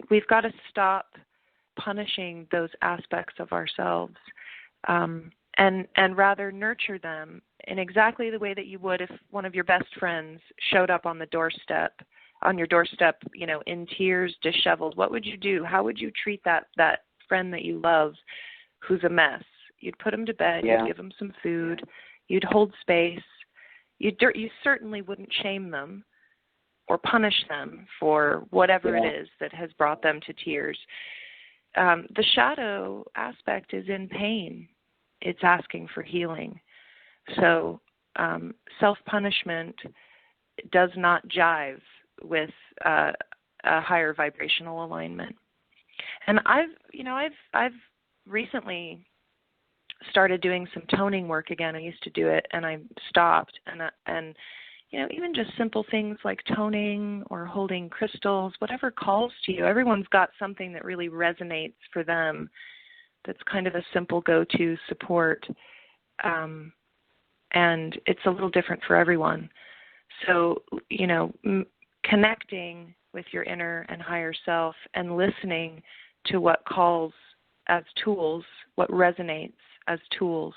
S2: we've got to stop punishing those aspects of ourselves, and rather nurture them in exactly the way that you would if one of your best friends showed up on your doorstep, in tears, disheveled. What would you do? How would you treat that friend that you love who's a mess? You'd put him to bed, you'd give him some food, you'd hold space. You certainly wouldn't shame them or punish them for whatever it is that has brought them to tears. The shadow aspect is in pain. It's asking for healing. So self-punishment does not jive with a higher vibrational alignment. And I've recently started doing some toning work again. I used to do it, and I stopped. And even just simple things like toning or holding crystals, whatever calls to you. Everyone's got something that really resonates for them. That's kind of a simple go-to support, and it's a little different for everyone. So, connecting with your inner and higher self and listening to what calls as tools, what resonates as tools.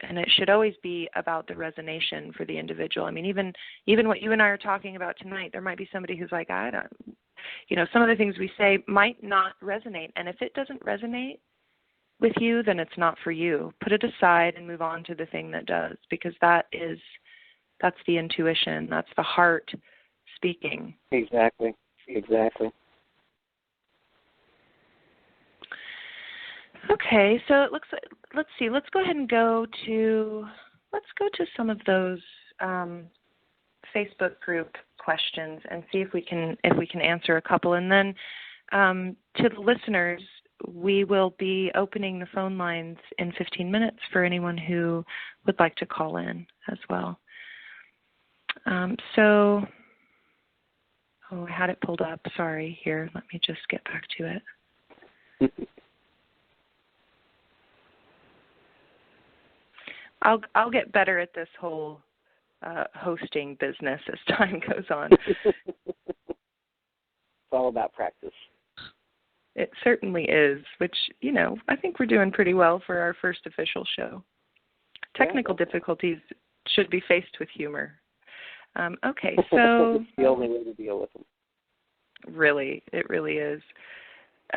S2: And it should always be about the resonation for the individual. I mean, even what you and I are talking about tonight, there might be somebody who's like, I don't, some of the things we say might not resonate. And if it doesn't resonate with you, then it's not for you. Put it aside and move on to the thing that does, because that's the intuition. That's the heart speaking.
S3: Exactly.
S2: Okay, so it looks like, let's see. Let's go ahead and go to some of those Facebook group questions and see if we can answer a couple. And then to the listeners, we will be opening the phone lines in 15 minutes for anyone who would like to call in as well. I had it pulled up. Sorry. Here, let me just get back to it. I'll get better at this whole hosting business as time goes on.
S3: It's all about practice.
S2: It certainly is, which, I think we're doing pretty well for our first official show. Technical difficulties should be faced with humor. Okay, so...
S3: It's the only way to deal with them.
S2: Really, it really is.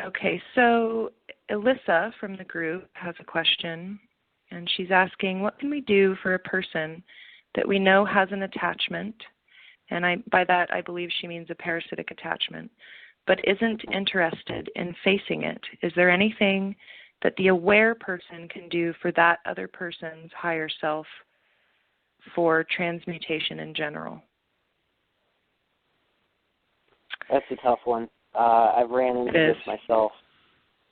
S2: Okay, so Alyssa from the group has a question. And she's asking, what can we do for a person that we know has an attachment, and by that I believe she means a parasitic attachment, but isn't interested in facing it? Is there anything that the aware person can do for that other person's higher self for transmutation in general?
S3: That's a tough one. I've ran into this myself.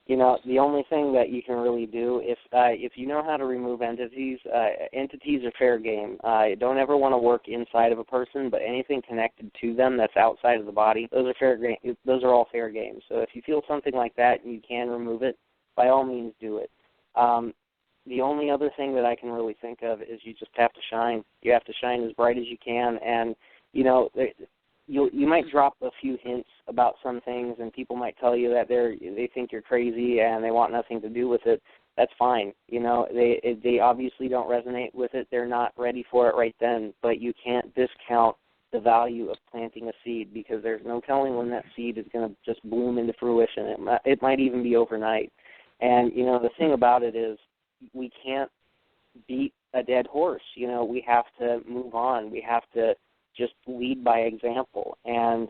S3: The only thing that you can really do, if you know how to remove entities, entities are fair game. You don't ever want to work inside of a person, but anything connected to them that's outside of the body, those are all fair game. So if you feel something like that and you can remove it, by all means do it. The only other thing that I can really think of is you just have to shine. You have to shine as bright as you can, and you might drop a few hints about some things, and people might tell you that they think you're crazy and they want nothing to do with it. That's fine. They obviously don't resonate with it. They're not ready for it right then. But you can't discount the value of planting a seed, because there's no telling when that seed is going to just bloom into fruition. It might even be overnight. And the thing about it is, we can't beat a dead horse. We have to move on. We have to just lead by example. And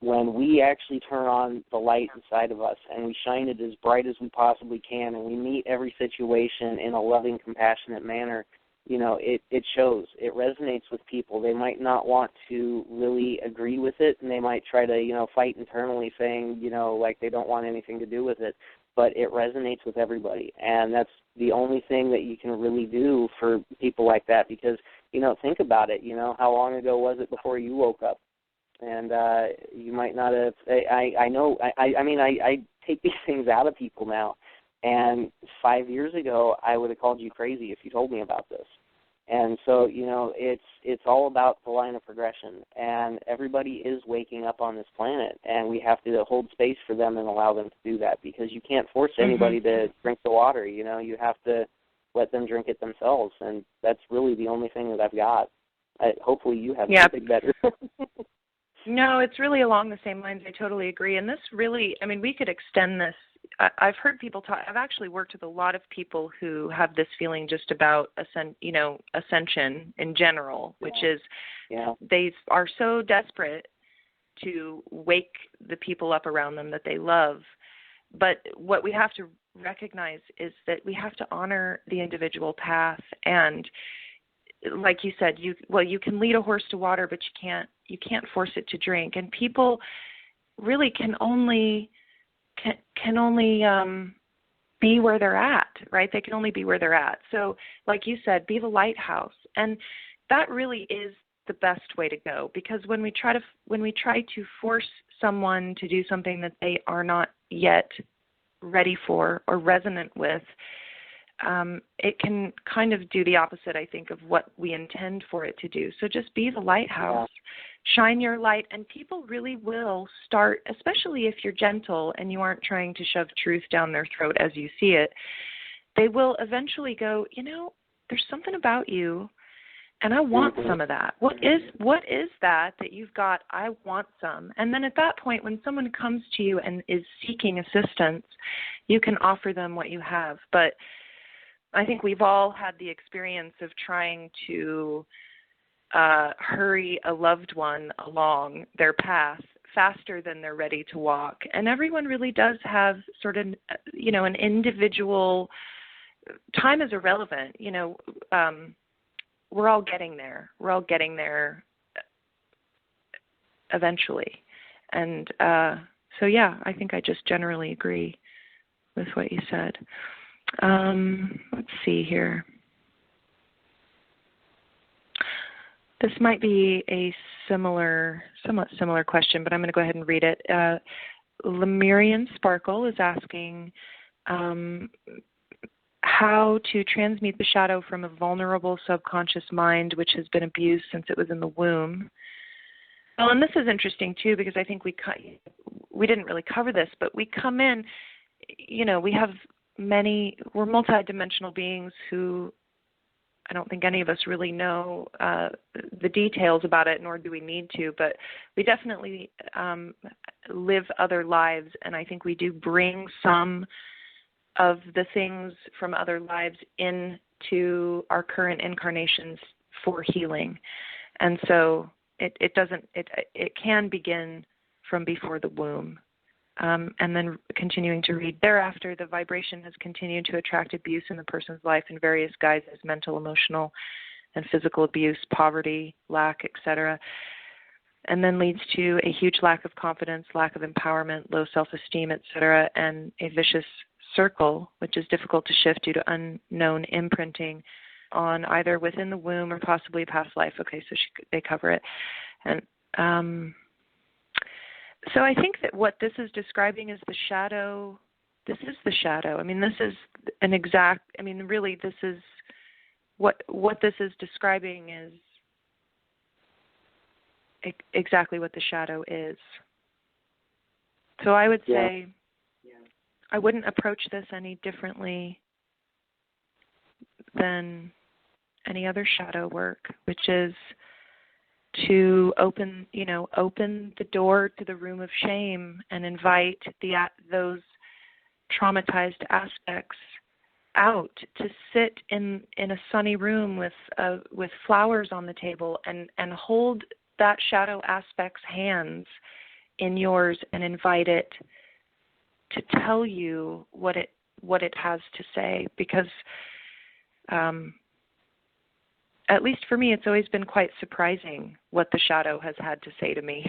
S3: when we actually turn on the light inside of us and we shine it as bright as we possibly can, and we meet every situation in a loving, compassionate manner, it shows. It resonates with people. They might not want to really agree with it, and they might try to, fight internally saying, like they don't want anything to do with it. But it resonates with everybody. And that's the only thing that you can really do for people like that, because, think about it. How long ago was it before you woke up? And you might not have. I take these things out of people now. And 5 years ago, I would have called you crazy if you told me about this. And so, it's all about the line of progression. And everybody is waking up on this planet, and we have to hold space for them and allow them to do that, because you can't force anybody to drink the water. You have to let them drink it themselves, and that's really the only thing that I've got. Hopefully you have something better.
S2: No, it's really along the same lines. I totally agree. And this really, we could extend this. I've heard people talk. I've actually worked with a lot of people who have this feeling just about ascension in general, which is they are so desperate to wake the people up around them that they love. But what we have to recognize is that we have to honor the individual path. And like you said, you can lead a horse to water, but you can't force it to drink. And people really can only be where they're at, right? They can only be where they're at. So like you said, be the lighthouse. And that really is the best way to go, because when we try to force someone to do something that they are not yet ready for or resonant with, it can kind of do the opposite, I think, of what we intend for it to do. So just be the lighthouse, shine your light, and people really will start, especially if you're gentle and you aren't trying to shove truth down their throat as you see it, they will eventually go, there's something about you, and I want some of that. What is that you've got? I want some. And then at that point, when someone comes to you and is seeking assistance, you can offer them what you have. But I think we've all had the experience of trying to hurry a loved one along their path faster than they're ready to walk. And everyone really does have sort of, an individual, time is irrelevant. We're all getting there. We're all getting there eventually. And so, I think I just generally agree with what you said. Let's see here. This might be a somewhat similar question, but I'm going to go ahead and read it. Lemurian Sparkle is asking how to transmute the shadow from a vulnerable subconscious mind which has been abused since it was in the womb. Well, and this is interesting too, because I think we didn't really cover this, but we come in, we have we're multidimensional beings who I don't think any of us really know the details about it, nor do we need to, but we definitely live other lives, and I think we do bring some of the things from other lives into our current incarnations for healing. And so it can begin from before the womb. And then continuing to read thereafter, the vibration has continued to attract abuse in the person's life in various guises: mental, emotional, and physical abuse, poverty, lack, etc. And then leads to a huge lack of confidence, lack of empowerment, low self-esteem, etc., and a vicious circle, which is difficult to shift due to unknown imprinting on either within the womb or possibly a past life. Okay, so they cover it. And so I think that what this is describing is the shadow. This is the shadow. I mean, this is really this is what this is describing is exactly what the shadow is. So I would say I wouldn't approach this any differently than any other shadow work, which is to open the door to the room of shame and invite those traumatized aspects out to sit in a sunny room with flowers on the table and hold that shadow aspect's hands in yours and invite it to tell you what it has to say, because at least for me, it's always been quite surprising what the shadow has had to say to me.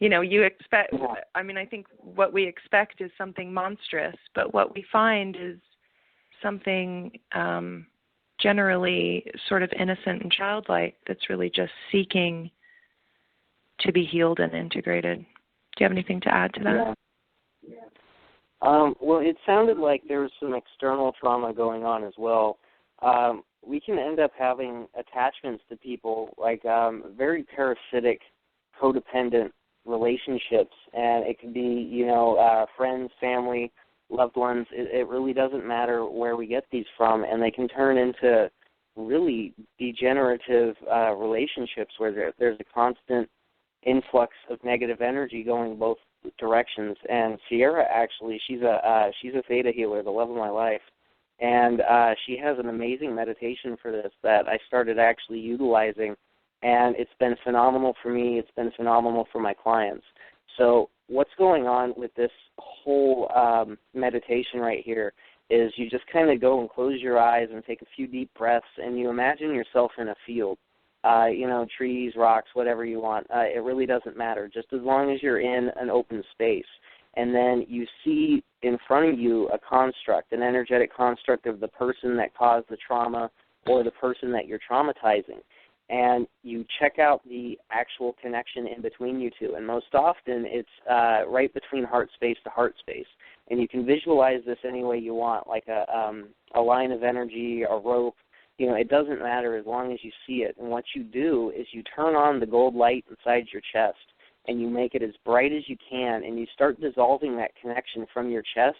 S2: You expect, I think what we expect is something monstrous, but what we find is something generally sort of innocent and childlike that's really just seeking to be healed and integrated. Do you have anything to add to that?
S3: Well, it sounded like there was some external trauma going on as well. We can end up having attachments to people, like very parasitic, codependent relationships, and it could be, friends, family, loved ones. It really doesn't matter where we get these from, and they can turn into really degenerative relationships where there's a constant influx of negative energy going both directions. And Sierra, actually, she's a theta healer, the love of my life. And she has an amazing meditation for this that I started actually utilizing, and it's been phenomenal for me. It's been phenomenal for my clients. So what's going on with this whole meditation right here is you just kind of go and close your eyes and take a few deep breaths, and you imagine yourself in a field, trees, rocks, whatever you want. It really doesn't matter, just as long as you're in an open space. and then you see in front of you a construct, an energetic construct of the person that caused the trauma or the person that you're traumatizing. And you check out the actual connection in between you two. And most often it's right between heart space to heart space. And you can visualize this any way you want, like a line of energy, a rope. You know, it doesn't matter as long as you see it. And what you do is you turn on the gold light inside your chest, and you make it as bright as you can, and you start dissolving that connection from your chest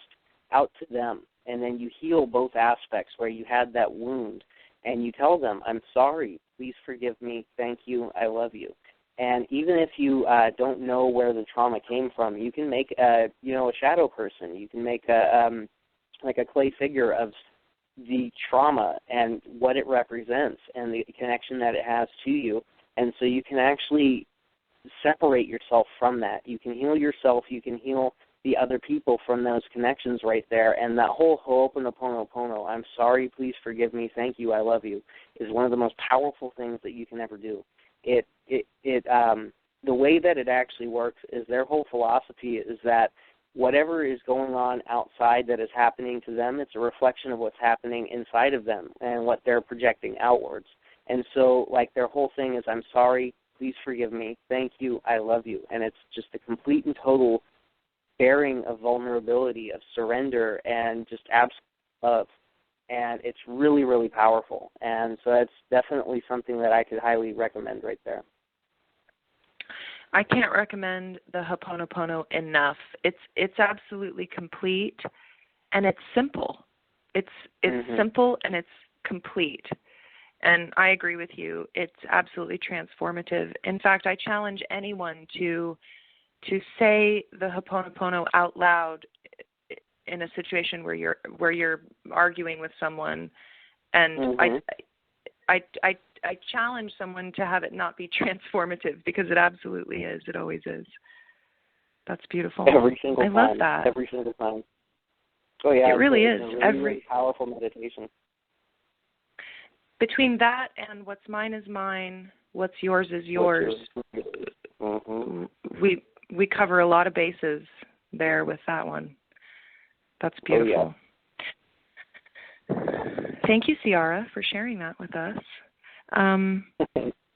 S3: out to them. And then you heal both aspects where you had that wound. And you tell them, I'm sorry, please forgive me, thank you, I love you. And even if you don't know where the trauma came from, you can make a shadow person. You can make like a clay figure of the trauma and what it represents and the connection that it has to you. And so you can actually separate yourself from that. You can heal yourself, you can heal the other people from those connections right there. And that whole ho'oponopono, I'm sorry, please forgive me, thank you, I love you, is one of the most powerful things that you can ever do. The way that it actually works is their whole philosophy is that whatever is going on outside that is happening to them, it's a reflection of what's happening inside of them and what they're projecting outwards. And so, like, their whole thing is, I'm sorry, please forgive me, thank you, I love you. And it's just a complete and total bearing of vulnerability, of surrender, and just absolute love. And it's really, really powerful. And so that's definitely something that I could highly recommend right there.
S2: I can't recommend the Ho'oponopono enough. It's absolutely complete, and it's simple. It's simple and it's complete. And I agree with you. It's absolutely transformative. In fact, I challenge anyone to say the Ho'oponopono out loud in a situation where you're arguing with someone, and I challenge someone to have it not be transformative, because it absolutely is. It always is. That's beautiful.
S3: Every single time.
S2: I love that.
S3: Every single time. Oh yeah,
S2: it really is.
S3: It's a really powerful meditation.
S2: Between that and what's mine is mine, what's yours is yours.
S3: Mm-hmm.
S2: We cover a lot of bases there with that one. That's beautiful.
S3: Oh, yeah.
S2: Thank you, Ciara, for sharing that with us.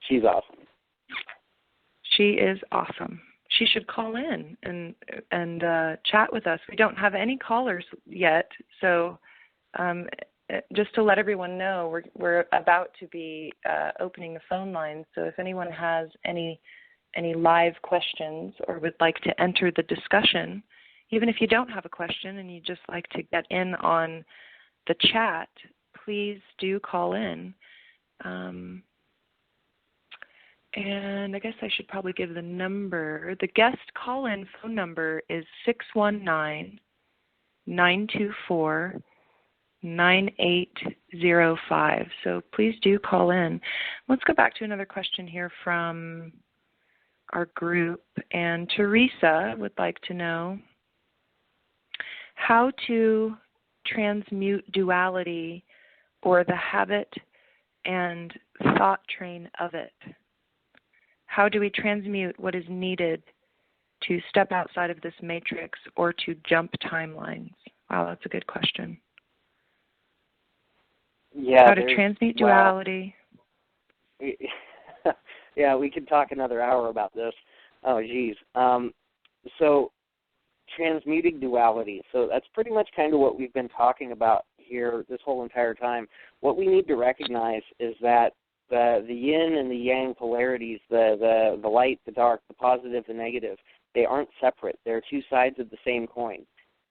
S3: She's awesome.
S2: She is awesome. She should call in and chat with us. We don't have any callers yet, so just to let everyone know, we're about to be opening the phone lines. So if anyone has any live questions or would like to enter the discussion, even if you don't have a question and you just like to get in on the chat, please do call in. And I guess I should probably give the number. The guest call-in phone number is 619-924-9805. So please do call in. Let's go back to another question here from our group. And Teresa would like to know how to transmute duality, or the habit and thought train of it. How do we transmute what is needed to step outside of this matrix or to jump timelines? Wow, that's a good question.
S3: Yeah.
S2: How to transmute duality.
S3: Yeah, we could talk another hour about this. Oh, geez. So transmuting duality. So that's pretty much kind of what we've been talking about here this whole entire time. What we need to recognize is that the yin and the yang polarities, the light, the dark, the positive, the negative, they aren't separate. They're two sides of the same coin.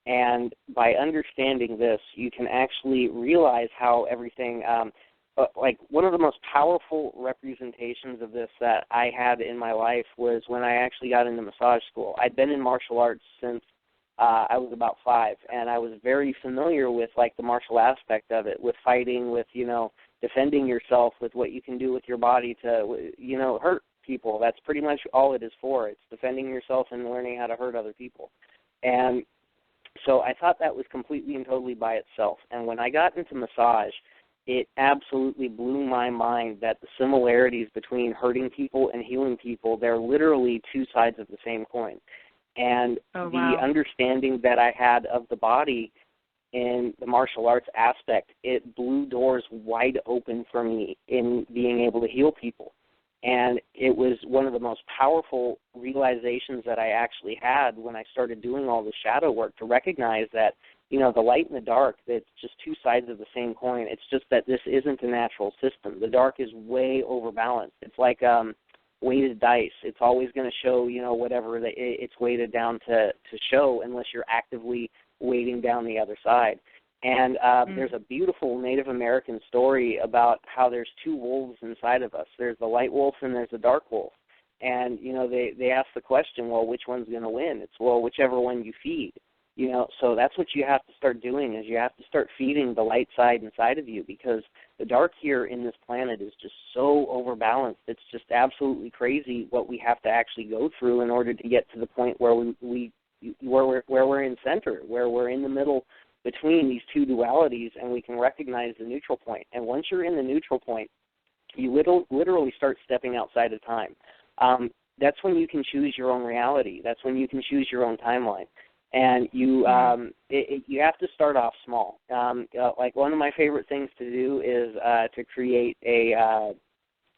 S3: And by understanding this, you can actually realize how everything, like one of the most powerful representations of this that I had in my life was when I actually got into massage school. I'd been in martial arts since I was about 5, and I was very familiar with like the martial aspect of it, with fighting, with, defending yourself, with what you can do with your body to, hurt people. That's pretty much all it is for. It's defending yourself and learning how to hurt other people. And so I thought that was completely and totally by itself. And when I got into massage, it absolutely blew my mind that the similarities between hurting people and healing people, they're literally two sides of the same coin. And
S2: Oh,
S3: the
S2: wow.
S3: understanding that I had of the body in the martial arts aspect, it blew doors wide open for me in being able to heal people. And it was one of the most powerful realizations that I actually had when I started doing all the shadow work, to recognize that, you know, the light and the dark, it's just two sides of the same coin. It's just that this isn't a natural system. The dark is way overbalanced. It's like weighted dice. It's always going to show, you know, whatever it's weighted down to show, unless you're actively weighting down the other side. And there's a beautiful Native American story about how there's two wolves inside of us. There's the light wolf and there's the dark wolf. And, you know, they ask the question, well, which one's going to win? It's, well, whichever one you feed. You know, so that's what you have to start doing, is you have to start feeding the light side inside of you, because the dark here in this planet is just so overbalanced. It's just absolutely crazy what we have to actually go through in order to get to the point where we're in center, where we're in the middle between these two dualities, and we can recognize the neutral point. And once you're in the neutral point, you literally start stepping outside of time. That's when you can choose your own reality. That's when you can choose your own timeline. And you you have to start off small. Like, one of my favorite things to do is to create a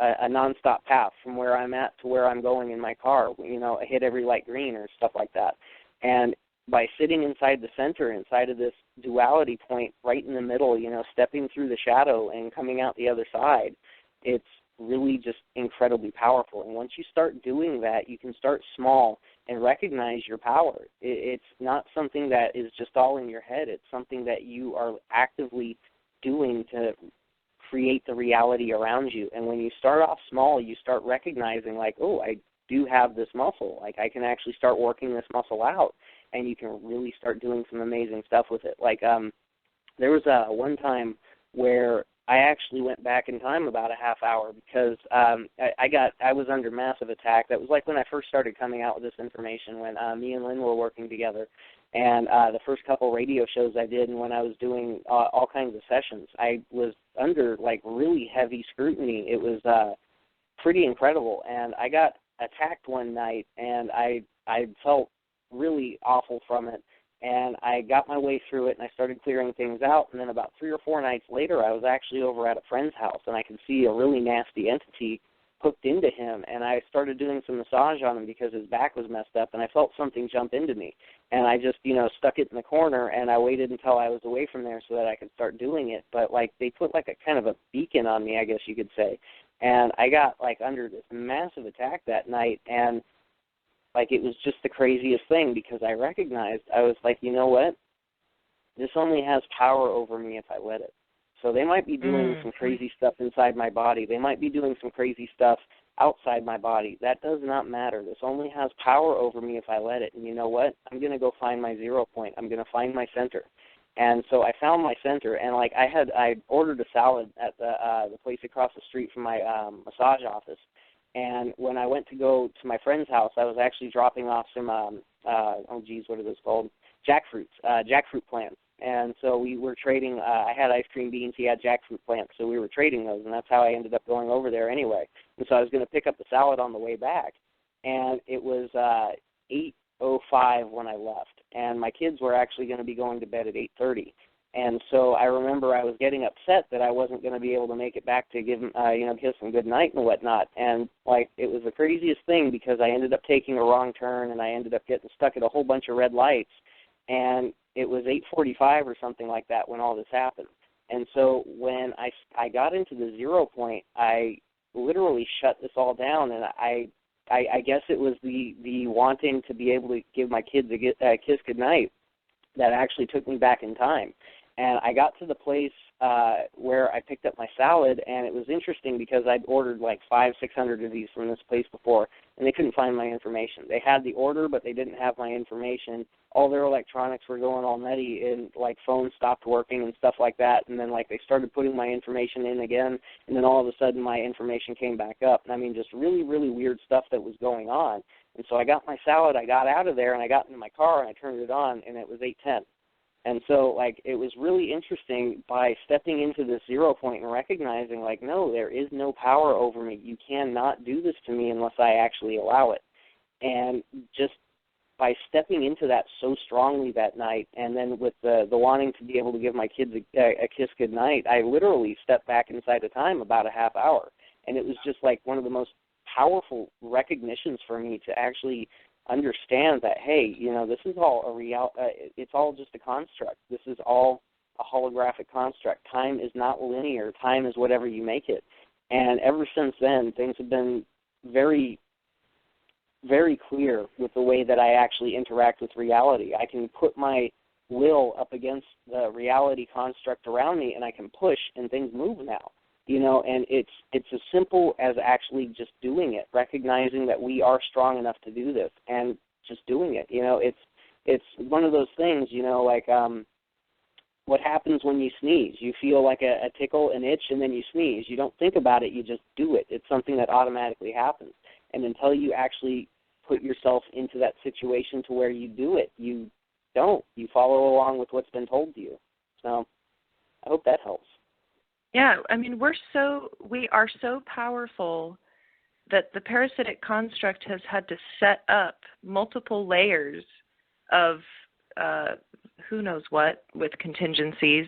S3: nonstop path from where I'm at to where I'm going in my car. You know, I hit every light green or stuff like that. And by sitting inside the center, inside of this duality point, right in the middle, you know, stepping through the shadow and coming out the other side, it's really just incredibly powerful. And once you start doing that, you can start small and recognize your power. It's not something that is just all in your head. It's something that you are actively doing to create the reality around you. And when you start off small, you start recognizing, like, oh, I do have this muscle. Like, I can actually start working this muscle out, and you can really start doing some amazing stuff with it. Like, there was one time where I actually went back in time about a half hour, because I was under massive attack. That was like when I first started coming out with this information, when me and Lynn were working together. And the first couple radio shows I did, and when I was doing all kinds of sessions, I was under, like, really heavy scrutiny. It was pretty incredible. And I got attacked one night, and I felt really awful from it. And I got my way through it, and I started clearing things out. And then about 3 or 4 nights later, I was actually over at a friend's house, and I could see a really nasty entity hooked into him. And I started doing some massage on him because his back was messed up, and I felt something jump into me. And I just, you know, stuck it in the corner, and I waited until I was away from there so that I could start doing it. But, like, they put, like, a kind of a beacon on me, I guess you could say. And I got, like, under this massive attack that night, and like, it was just the craziest thing, because I recognized, I was like, you know what? This only has power over me if I let it. So they might be doing some crazy stuff inside my body. They might be doing some crazy stuff outside my body. That does not matter. This only has power over me if I let it. And you know what? I'm going to go find my 0 point. I'm going to find my center. And so I found my center, and, like, I ordered a salad at the place across the street from my massage office. And when I went to go to my friend's house, I was actually dropping off some, what are those called? Jackfruit plants. And so we were trading, I had ice cream beans, he had jackfruit plants, so we were trading those, and that's how I ended up going over there anyway. And so I was going to pick up the salad on the way back, and it was 8:05 when I left, and my kids were actually going to be going to bed at 8:30. And so I remember I was getting upset that I wasn't going to be able to make it back to give them good night and whatnot. And, like, it was the craziest thing, because I ended up taking a wrong turn, and I ended up getting stuck at a whole bunch of red lights. And it was 8:45 or something like that when all this happened. And so when I got into the 0 point, I literally shut this all down, and I guess it was the wanting to be able to give my kids a kiss goodnight that actually took me back in time. And I got to the place where I picked up my salad, and it was interesting because I'd ordered like 500-600 of these from this place before, and they couldn't find my information. They had the order, but they didn't have my information. All their electronics were going all nutty, and, like, phones stopped working and stuff like that. And then, like, they started putting my information in again, and then all of a sudden my information came back up. And I mean, just really, really weird stuff that was going on. And so I got my salad, I got out of there, and I got into my car, and I turned it on, and it was 8:10. And so, like, it was really interesting by stepping into this 0 point and recognizing, like, no, there is no power over me. You cannot do this to me unless I actually allow it. And just by stepping into that so strongly that night, and then with the wanting to be able to give my kids a kiss goodnight, I literally stepped back inside of time about a half hour. And it was just like one of the most powerful recognitions for me to actually understand that, hey, this is all it's all just a construct. This is all a holographic construct. Time is not linear. Time is whatever you make it. And ever since then, things have been very, very clear with the way that I actually interact with reality. I can put my will up against the reality construct around me, and I can push, and things move now. And it's as simple as actually just doing it, recognizing that we are strong enough to do this, and just doing it. It's one of those things, like what happens when you sneeze. You feel like a tickle, an itch, and then you sneeze. You don't think about it, you just do it. It's something that automatically happens. And until you actually put yourself into that situation to where you do it, you don't. You follow along with what's been told to you. So I hope that helps.
S2: Yeah, I mean, we are so powerful that the parasitic construct has had to set up multiple layers of who knows what with contingencies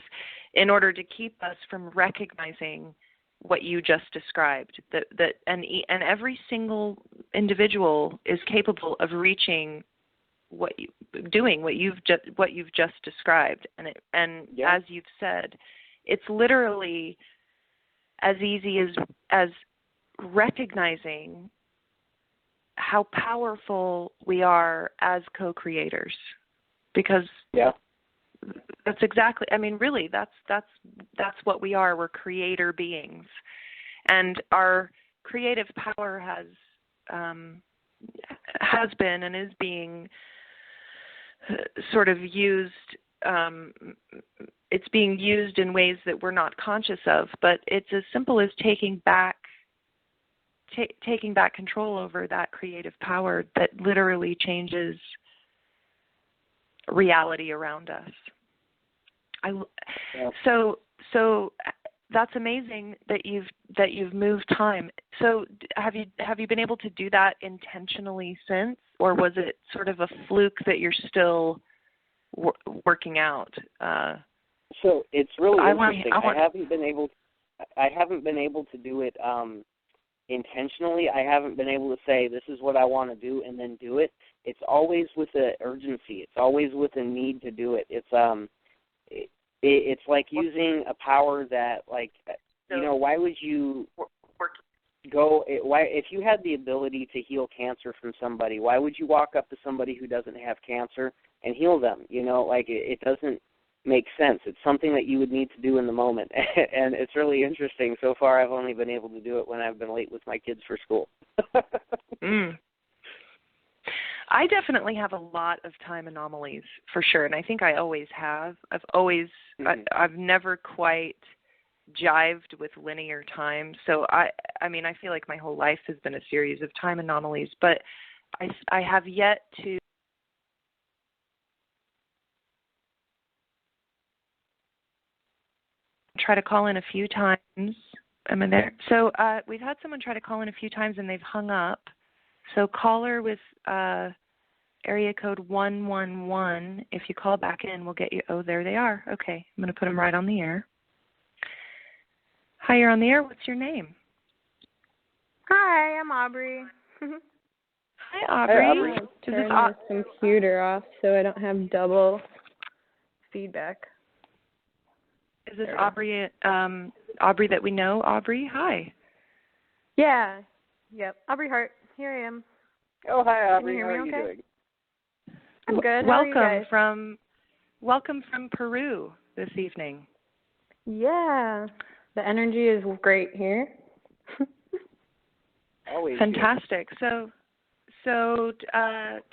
S2: in order to keep us from recognizing what you just described. And every single individual is capable of reaching doing what you've just described. And
S3: yeah.
S2: As you've said, it's literally as easy as recognizing how powerful we are as co-creators, because that's exactly. I mean, really, that's what we are. We're creator beings, and our creative power has been and is being sort of used. It's being used in ways that we're not conscious of, but it's as simple as taking back control over that creative power that literally changes reality around us. So that's amazing that you've moved time. So have you been able to do that intentionally since, or was it sort of a fluke that you're still working out?
S3: So it's really interesting. I haven't been able to do it intentionally. I haven't been able to say this is what I want to do and then do it. It's always with an urgency. It's always with a need to do it. It's like using a power that, like, why would you go? If you had the ability to heal cancer from somebody, why would you walk up to somebody who doesn't have cancer and heal them? It doesn't make sense. It's something that you would need to do in the moment. And it's really interesting. So far, I've only been able to do it when I've been late with my kids for school.
S2: I definitely have a lot of time anomalies, for sure, and I think I always have. I've never quite jived with linear time. So I feel like my whole life has been a series of time anomalies, but I have yet to try to call in a few times. Am I there? So we've had someone try to call in a few times and they've hung up. So caller with area code 111, if you call back in, we'll get you. Oh, there they are. Okay, I'm going to put them right on the air. Hi, you're on the air. What's your name?
S4: Hi, I'm Aubrey.
S2: Hi, Aubrey.
S4: Hi, Aubrey. Turn this computer off so I don't have double feedback.
S2: Is this Aubrey? Aubrey that we know? Aubrey, hi.
S4: Yeah. Yep. Aubrey Hart. Here I am.
S3: Oh, hi, Aubrey.
S4: Can you hear me
S3: How are you doing?
S4: I'm good.
S2: Welcome from Peru this evening.
S4: Yeah. The energy is great here.
S3: Always
S2: fantastic. Good. So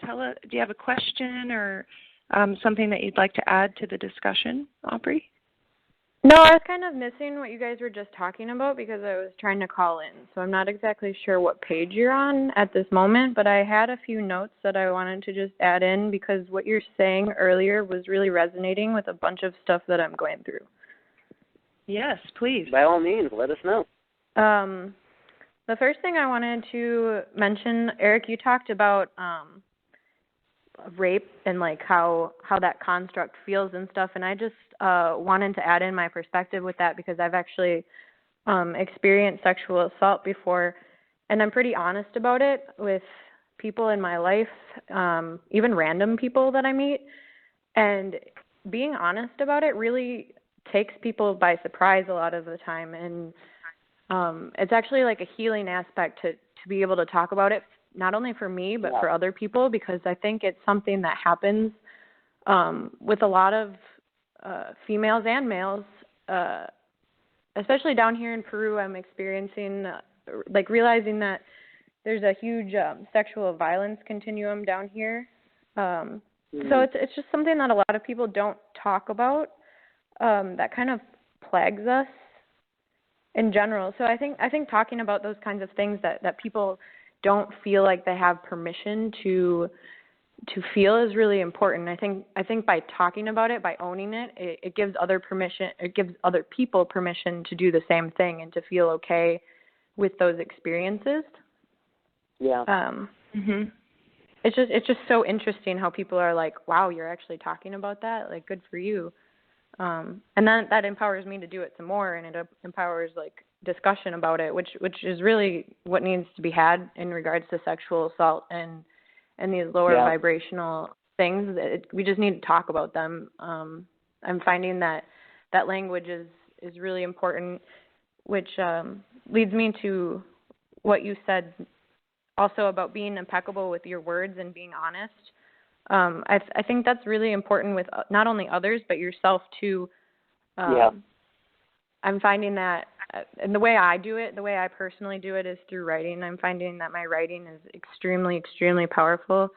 S2: tell us, do you have a question or something that you'd like to add to the discussion, Aubrey?
S4: No, I was kind of missing what you guys were just talking about because I was trying to call in. So I'm not exactly sure what page you're on at this moment, but I had a few notes that I wanted to just add in because what you're saying earlier was really resonating with a bunch of stuff that I'm going through.
S2: Yes, please.
S3: By all means, let us know.
S4: The first thing I wanted to mention, Eric, you talked about rape and like how that construct feels and stuff. And I just wanted to add in my perspective with that because I've actually experienced sexual assault before, and I'm pretty honest about it with people in my life, even random people that I meet. And being honest about it really takes people by surprise a lot of the time. And it's actually like a healing aspect to be able to talk about it, not only for me, but for other people, because I think it's something that happens with a lot of females and males, especially down here in Peru. I'm experiencing, realizing that there's a huge sexual violence continuum down here. So it's just something that a lot of people don't talk about, that kind of plagues us in general. So I think talking about those kinds of things that people don't feel like they have permission to feel is really important. I think by talking about it, by owning it, it gives other people permission to do the same thing and to feel okay with those experiences.
S3: Yeah.
S4: It's just so interesting how people are like, wow, you're actually talking about that? Like, good for you. And then that empowers me to do it some more, and it empowers like discussion about it, which is really what needs to be had in regards to sexual assault and these lower vibrational things. We just need to talk about them. I'm finding that language is really important, which leads me to what you said also about being impeccable with your words and being honest. I think that's really important with not only others, but yourself too. I'm finding that, and the way I do it, the way I personally do it is through writing. I'm finding that my writing is extremely, extremely powerful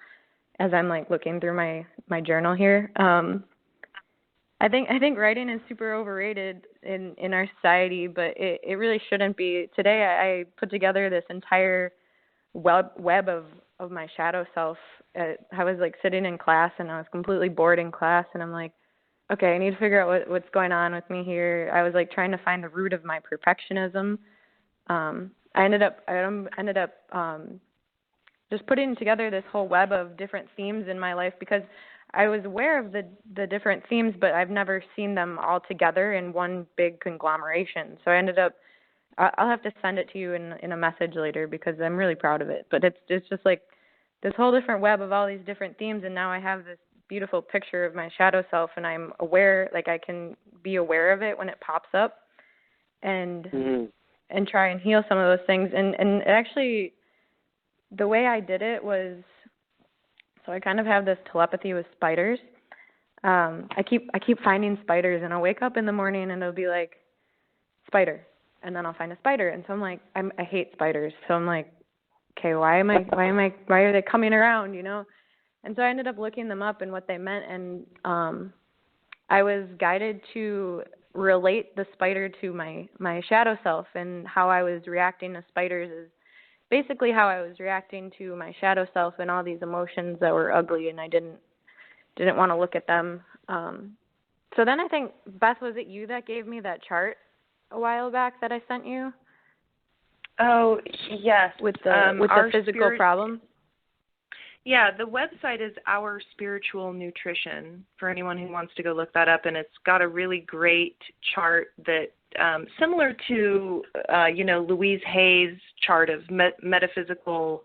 S4: as I'm like looking through my journal here. I think writing is super overrated in our society, but it really shouldn't be. Today I put together this entire web of my shadow self. I was like sitting in class and I was completely bored in class, and I'm like, okay, I need to figure out what's going on with me here. I was like trying to find the root of my perfectionism. I ended up just putting together this whole web of different themes in my life because I was aware of the different themes, but I've never seen them all together in one big conglomeration. So I ended up, I'll have to send it to you in a message later because I'm really proud of it. But it's just like this whole different web of all these different themes, and now I have this beautiful picture of my shadow self, and I'm aware, like I can be aware of it when it pops up, and try and heal some of those things. And actually, the way I did it was, so I kind of have this telepathy with spiders. I keep finding spiders, and I'll wake up in the morning and it'll be like spider, and then I'll find a spider, and so I'm like, I hate spiders, so I'm like, okay, why are they coming around, you know? And so I ended up looking them up and what they meant, and I was guided to relate the spider to my shadow self, and how I was reacting to spiders is basically how I was reacting to my shadow self and all these emotions that were ugly, and I didn't want to look at them. So then I think, Beth, was it you that gave me that chart a while back that I sent you?
S2: Oh, yes.
S4: With the physical problem?
S2: Yeah, the website is Our Spiritual Nutrition for anyone who wants to go look that up, and it's got a really great chart that similar to Louise Hay's chart of metaphysical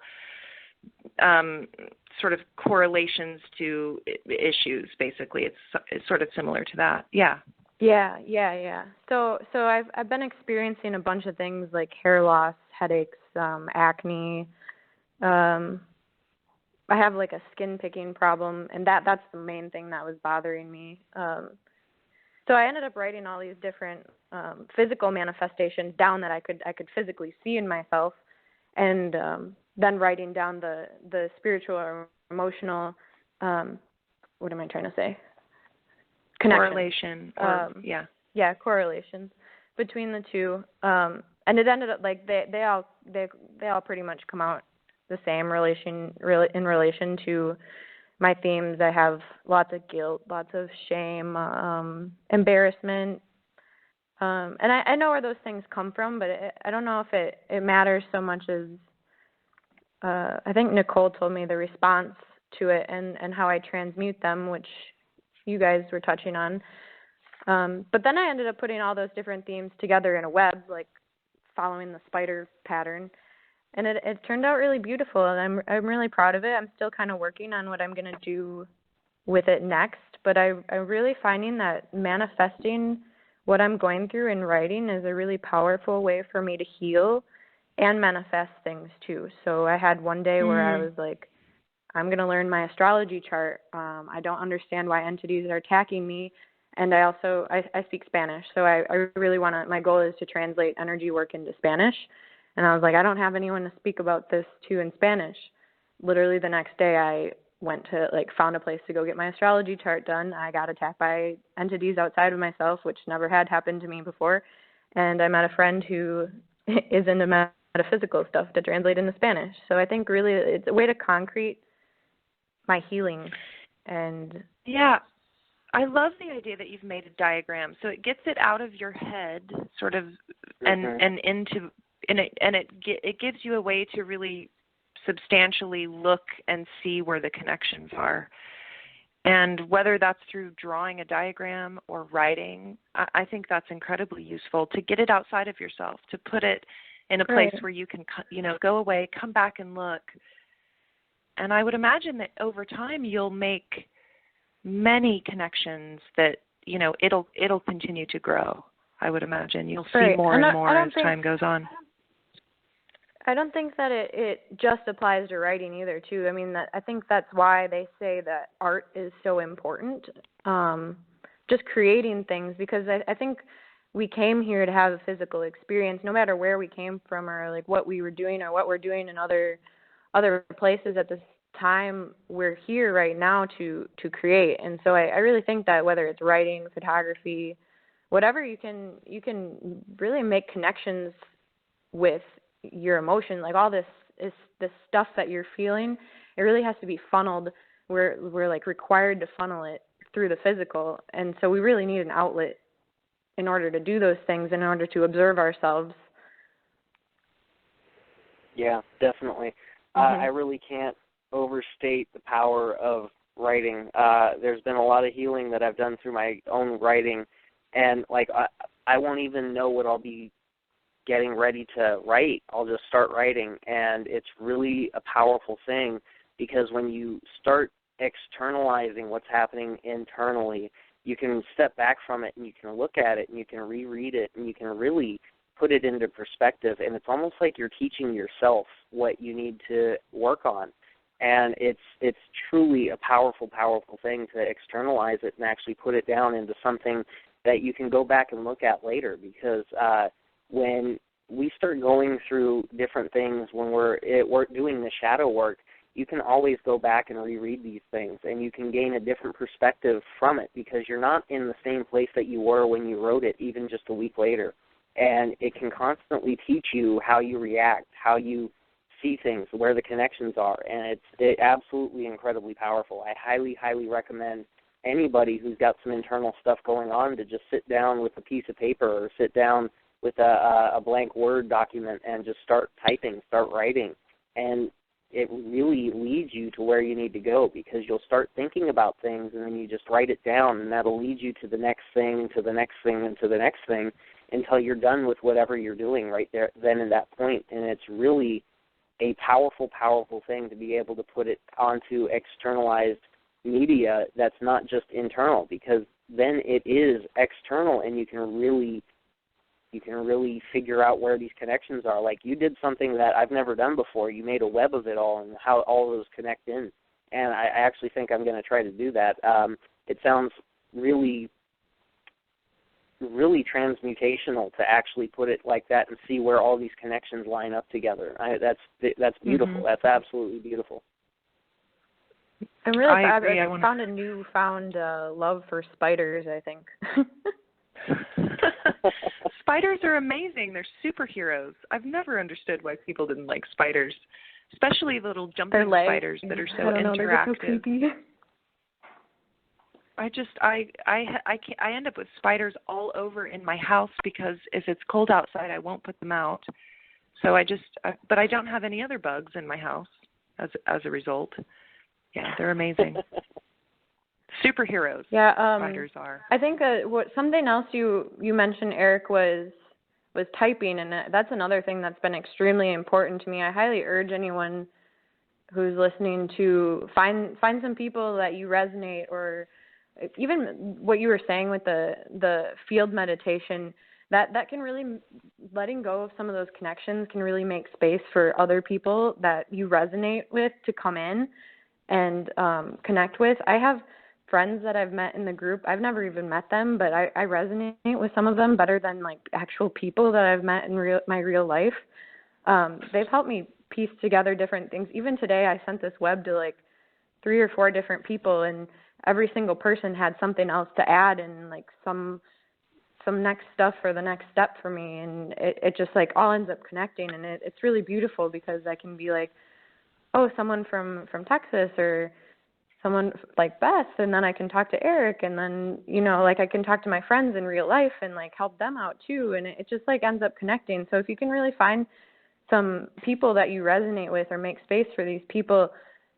S2: sort of correlations to issues. Basically, it's sort of similar to that. Yeah. Yeah. So I've been experiencing a bunch of things like hair loss, headaches, acne. I have like a skin picking problem, and that's the main thing that was bothering me. So I ended up writing all these different physical manifestations down that I could physically see in myself, and then writing down the spiritual or emotional, what am I trying to say? Correlation.
S4: Correlations between the two. And it ended up like they all pretty much come out the same in relation to my themes. I have lots of guilt, lots of shame, embarrassment, and I know where those things come from, but I don't know if it matters so much as I think Nicole told me the response to it and how I transmute them, which you guys were touching on. But then I ended up putting all those different themes together in a web, like following the spider pattern. And it turned out really beautiful, and I'm really proud of it. I'm still kind of working on what I'm going to do with it next, but I'm really finding that manifesting what I'm going through in writing is a really powerful way for me to heal and manifest things too. So I had one day where I was like, I'm going to learn my astrology chart. I don't understand why entities are attacking me. And I speak Spanish, so I really want to, my goal is to translate energy work into Spanish. And I was like, I don't have anyone to speak about this to in Spanish. Literally the next day I went to, found a place to go get my astrology chart done. I got attacked by entities outside of myself, which never had happened to me before. And I met a friend who is into metaphysical stuff to translate into Spanish. So I think really it's a way to concrete my healing. And
S2: yeah, I love the idea that you've made a diagram. So it gets it out of your head, sort of, and into, and it gives you a way to really substantially look and see where the connections are. And whether that's through drawing a diagram or writing, I think that's incredibly useful to get it outside of yourself, to put it in a place where you can, go away, come back and look. And I would imagine that over time you'll make many connections that, it'll continue to grow. I would imagine you'll see more and more as time goes on.
S4: I don't think that it just applies to writing either, too. I mean, I think that's why they say that art is so important, just creating things, because I think we came here to have a physical experience, no matter where we came from or, what we were doing or what we're doing in other places at this time. We're here right now to create. And so I really think that whether it's writing, photography, whatever, you can really make connections with your emotion, all this stuff that you're feeling. It really has to be funneled. We're required to funnel it through the physical, and so we really need an outlet in order to do those things, in order to observe ourselves.
S3: Yeah, definitely. I really can't overstate the power of writing. There's been a lot of healing that I've done through my own writing, and I won't even know what I'll be getting ready to write. I'll just start writing, and it's really a powerful thing, because when you start externalizing what's happening internally, you can step back from it and you can look at it and you can reread it and you can really put it into perspective, and it's almost like you're teaching yourself what you need to work on. And it's truly a powerful thing to externalize it and actually put it down into something that you can go back and look at later, because when we start going through different things, when we're doing the shadow work, you can always go back and reread these things, and you can gain a different perspective from it, because you're not in the same place that you were when you wrote it, even just a week later. And it can constantly teach you how you react, how you see things, where the connections are, and it's absolutely incredibly powerful. I highly, highly recommend anybody who's got some internal stuff going on to just sit down with a piece of paper or sit down with a blank Word document and just start typing, start writing. And it really leads you to where you need to go, because you'll start thinking about things and then you just write it down, and that'll lead you to the next thing, to the next thing, and to the next thing until you're done with whatever you're doing right there, then at that point. And it's really a powerful thing to be able to put it onto externalized media that's not just internal, because then it is external and you can really figure out where these connections are. Like, you did something that I've never done before. You made a web of it all and how all those connect in. And I actually think I'm going to try to do that. It sounds really, really transmutational to actually put it like that and see where all these connections line up together. That's beautiful. That's absolutely beautiful.
S4: I'm really I found a newfound love for spiders, I think.
S2: Spiders are amazing. They're superheroes. I've never understood why people didn't like spiders, especially little jumping spiders that are so interactive.
S4: They're so creepy.
S2: I end up with spiders all over in my house, because if it's cold outside, I won't put them out. So but I don't have any other bugs in my house as a result. Yeah, they're amazing. Superheroes.
S4: Yeah,
S2: Spiders are.
S4: I think something else you mentioned, Eric, was typing, and that's another thing that's been extremely important to me. I highly urge anyone who's listening to find some people that you resonate, or even what you were saying with the field meditation, that can really, letting go of some of those connections can really make space for other people that you resonate with to come in and connect with. I have friends that I've met in the group. I've never even met them, but I resonate with some of them better than like actual people that I've met in my real life. They've helped me piece together different things. Even today, I sent this web to like 3 or 4 different people, and every single person had something else to add and like some next stuff for the next step for me. And it just like all ends up connecting, and it's really beautiful because I can be like, oh, someone from Texas, or someone like Beth, and then I can talk to Eric, and then, you know, like I can talk to my friends in real life and like help them out too. And it just like ends up connecting. So if you can really find some people that you resonate with, or make space for these people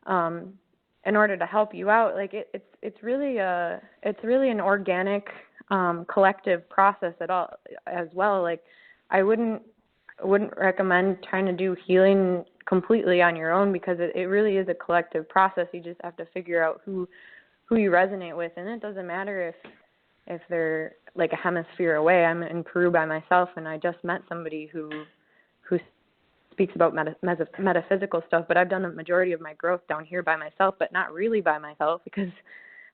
S4: in order to help you out, like it's really an organic collective process as well. Like I wouldn't recommend trying to do healing completely on your own, because it really is a collective process. You just have to figure out who you resonate with, and it doesn't matter if they're like a hemisphere away. I'm in Peru by myself, and I just met somebody who speaks about metaphysical stuff, but I've done the majority of my growth down here by myself, but not really by myself, because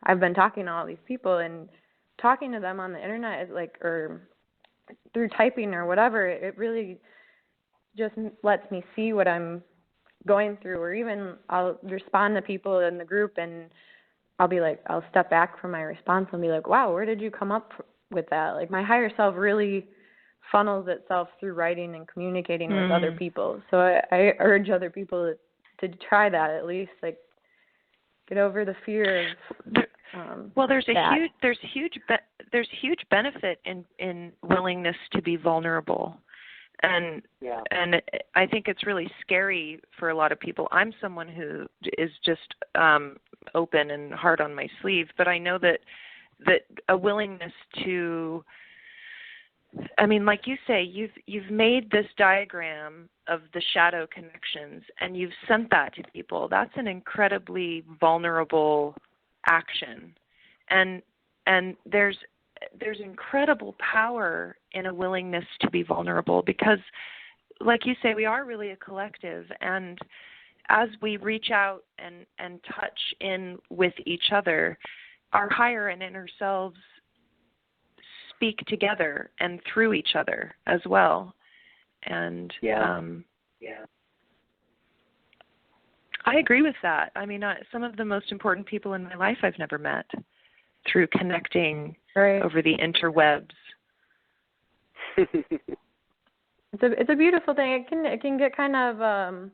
S4: I've been talking to all these people, and talking to them on the internet is like, or through typing or whatever, it really just lets me see what I'm going through. Or even I'll respond to people in the group, and I'll be like, I'll step back from my response and be like, wow, where did you come up with that? Like my higher self really funnels itself through writing and communicating with other people. So I urge other people to try that, at least, like get over the fear of
S2: well, there's
S4: that.
S2: huge benefit in willingness to be vulnerable. And I think it's really scary for a lot of people. I'm someone who is just open and hard on my sleeve, but I know that a willingness to, I mean, like you say, you've made this diagram of the shadow connections, and you've sent that to people. That's an incredibly vulnerable action, and there's incredible power in a willingness to be vulnerable, because, like you say, we are really a collective, and as we reach out and touch in with each other, our higher and inner selves speak together and through each other as well. And I agree with that. I mean, some of the most important people in my life I've never met through connecting over the interwebs.
S4: It's a beautiful thing. It can get kind of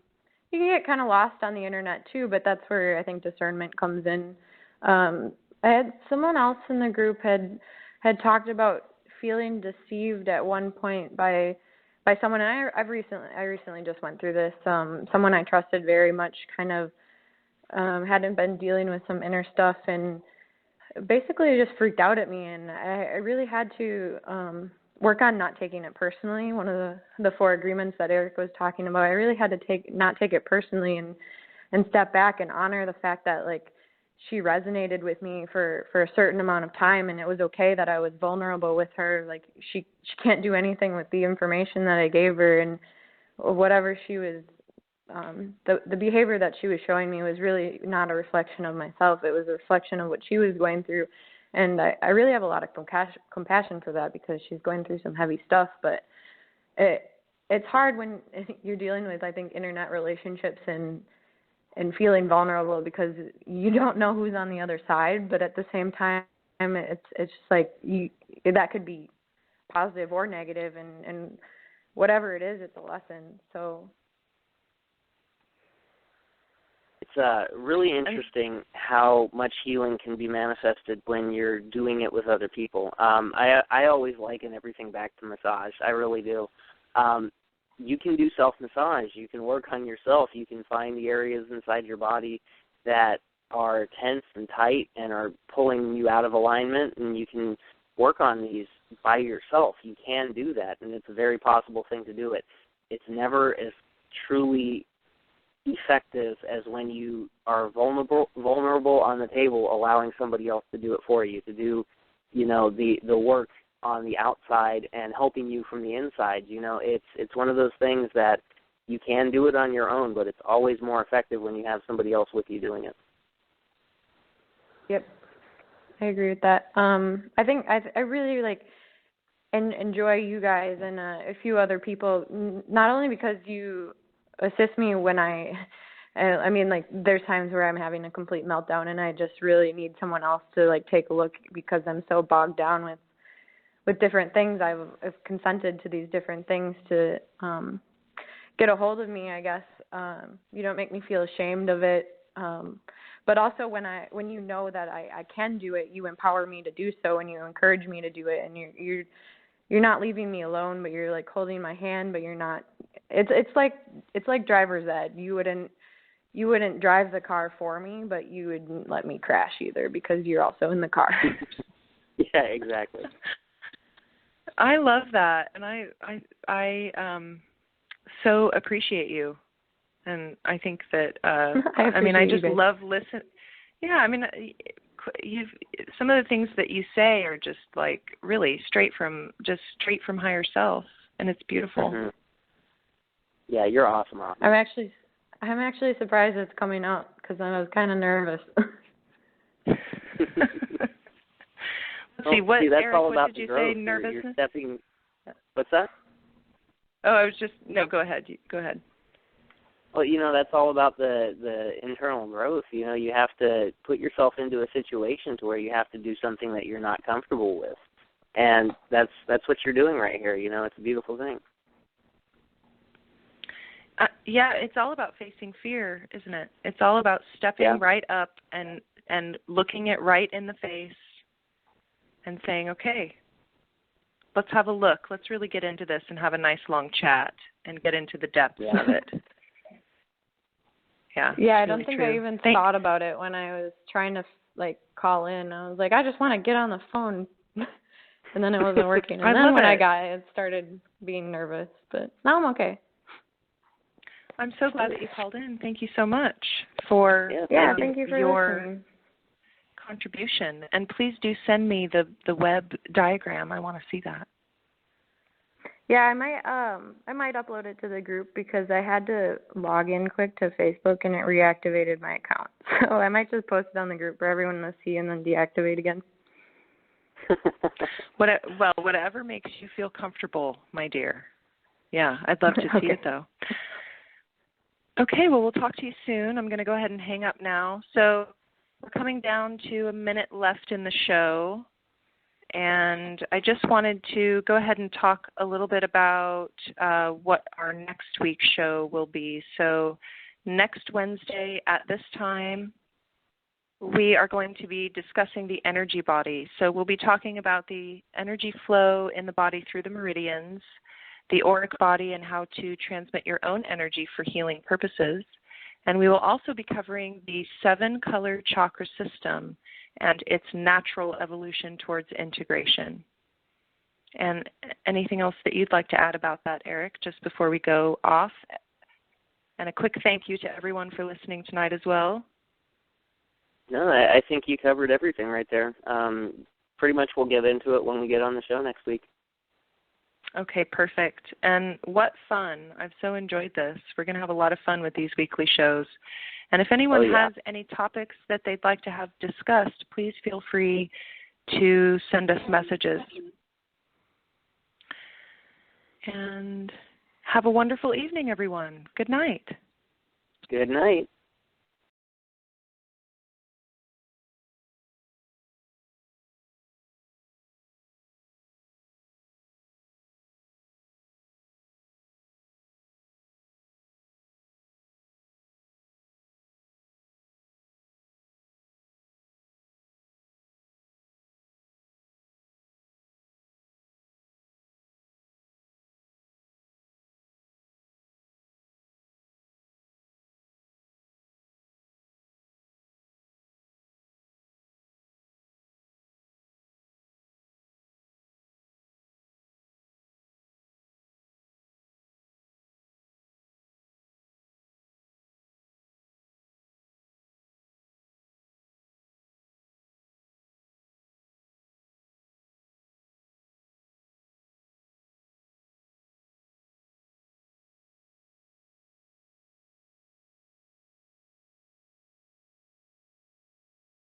S4: you can get kind of lost on the internet too, but that's where I think discernment comes in. I had someone else in the group had talked about feeling deceived at one point by someone, and I recently just went through this. Someone I trusted very much kind of hadn't been dealing with some inner stuff, and basically just freaked out at me, and I really had to work on not taking it personally. One of the 4 agreements that Eric was talking about, I really had to not take it personally and step back and honor the fact that, like, she resonated with me for a certain amount of time, and it was okay that I was vulnerable with her. Like, she can't do anything with the information that I gave her, and whatever she was, the behavior that she was showing me was really not a reflection of myself. It was a reflection of what she was going through, and I really have a lot of compassion for that, because she's going through some heavy stuff. But it's hard when you're dealing with, I think, internet relationships and feeling vulnerable, because you don't know who's on the other side. But at the same time, it's just like that could be positive or negative, and whatever it is, it's a lesson. So
S3: it's really interesting how much healing can be manifested when you're doing it with other people. I always liken everything back to massage. I really do. You can do self-massage. You can work on yourself. You can find the areas inside your body that are tense and tight and are pulling you out of alignment, and you can work on these by yourself. You can do that, and it's a very possible thing to do it. It's never as truly effective as when you are vulnerable on the table, allowing somebody else to do it for you, to do, the work on the outside and helping you from the inside. It's one of those things that you can do it on your own, but it's always more effective when you have somebody else with you doing it.
S4: Yep, I agree with that. I think I really enjoy you guys and a few other people, not only because you assist me when there's times where I'm having a complete meltdown and I just really need someone else to take a look because I'm so bogged down with different things. I've consented to these different things to get a hold of me, I guess. You don't make me feel ashamed of it. But also when you know that I can do it, you empower me to do so and you encourage me to do it, and you're not leaving me alone, but you're holding my hand, but you're not. It's like driver's ed. You wouldn't drive the car for me, but you wouldn't let me crash either because you're also in the car.
S3: Yeah, exactly.
S2: I love that, and I so appreciate you, and I think that I just love listen. Yeah, you've some of the things that you say are just really straight from higher self, and it's beautiful.
S3: Mm-hmm. Yeah, you're awesome.
S4: I'm actually surprised it's coming up because I was kind of nervous.
S2: Let's see,
S3: that's
S2: Eric,
S3: all
S2: what
S3: about
S2: did you
S3: growth.
S2: say? Nervousness?
S3: You're stepping. What's that?
S2: Oh, no, go ahead. Go ahead.
S3: Well, that's all about the internal growth. You have to put yourself into a situation to where you have to do something that you're not comfortable with. And that's what you're doing right here. It's a beautiful thing.
S2: Yeah, it's all about facing fear, isn't it? It's all about stepping right up and looking it right in the face and saying, okay, let's have a look. Let's really get into this and have a nice long chat and get into the depths of it. Yeah.
S4: Yeah, I
S2: really
S4: don't think
S2: true.
S4: I even thought about it when I was trying to call in. I was like, I just want to get on the phone, and then it wasn't working. And then when I got it, it started being nervous. But now I'm okay.
S2: I'm so glad that you called in. Thank you so much for
S4: thank you for
S2: your
S4: listening.
S2: Contribution. And please do send me the web diagram. I want to see that.
S4: Yeah, I might upload it to the group because I had to log in quick to Facebook and it reactivated my account. So I might just post it on the group for everyone to see and then deactivate again.
S2: Whatever makes you feel comfortable, my dear. Yeah, I'd love to see it though. Okay, well, we'll talk to you soon. I'm going to go ahead and hang up now. So we're coming down to a minute left in the show, and I just wanted to go ahead and talk a little bit about what our next week's show will be. So next Wednesday at this time, we are going to be discussing the energy body. So we'll be talking about the energy flow in the body through the meridians, the auric body, and how to transmit your own energy for healing purposes. And we will also be covering the 7-color chakra system and its natural evolution towards integration. And anything else that you'd like to add about that, Eric, just before we go off? And a quick thank you to everyone for listening tonight as well.
S3: No, I think you covered everything right there. Pretty much we'll get into it when we get on the show next week.
S2: Okay, perfect. And what fun. I've so enjoyed this. We're going to have a lot of fun with these weekly shows. And if anyone has any topics that they'd like to have discussed, please feel free to send us messages. And have a wonderful evening, everyone. Good night.
S3: Good night.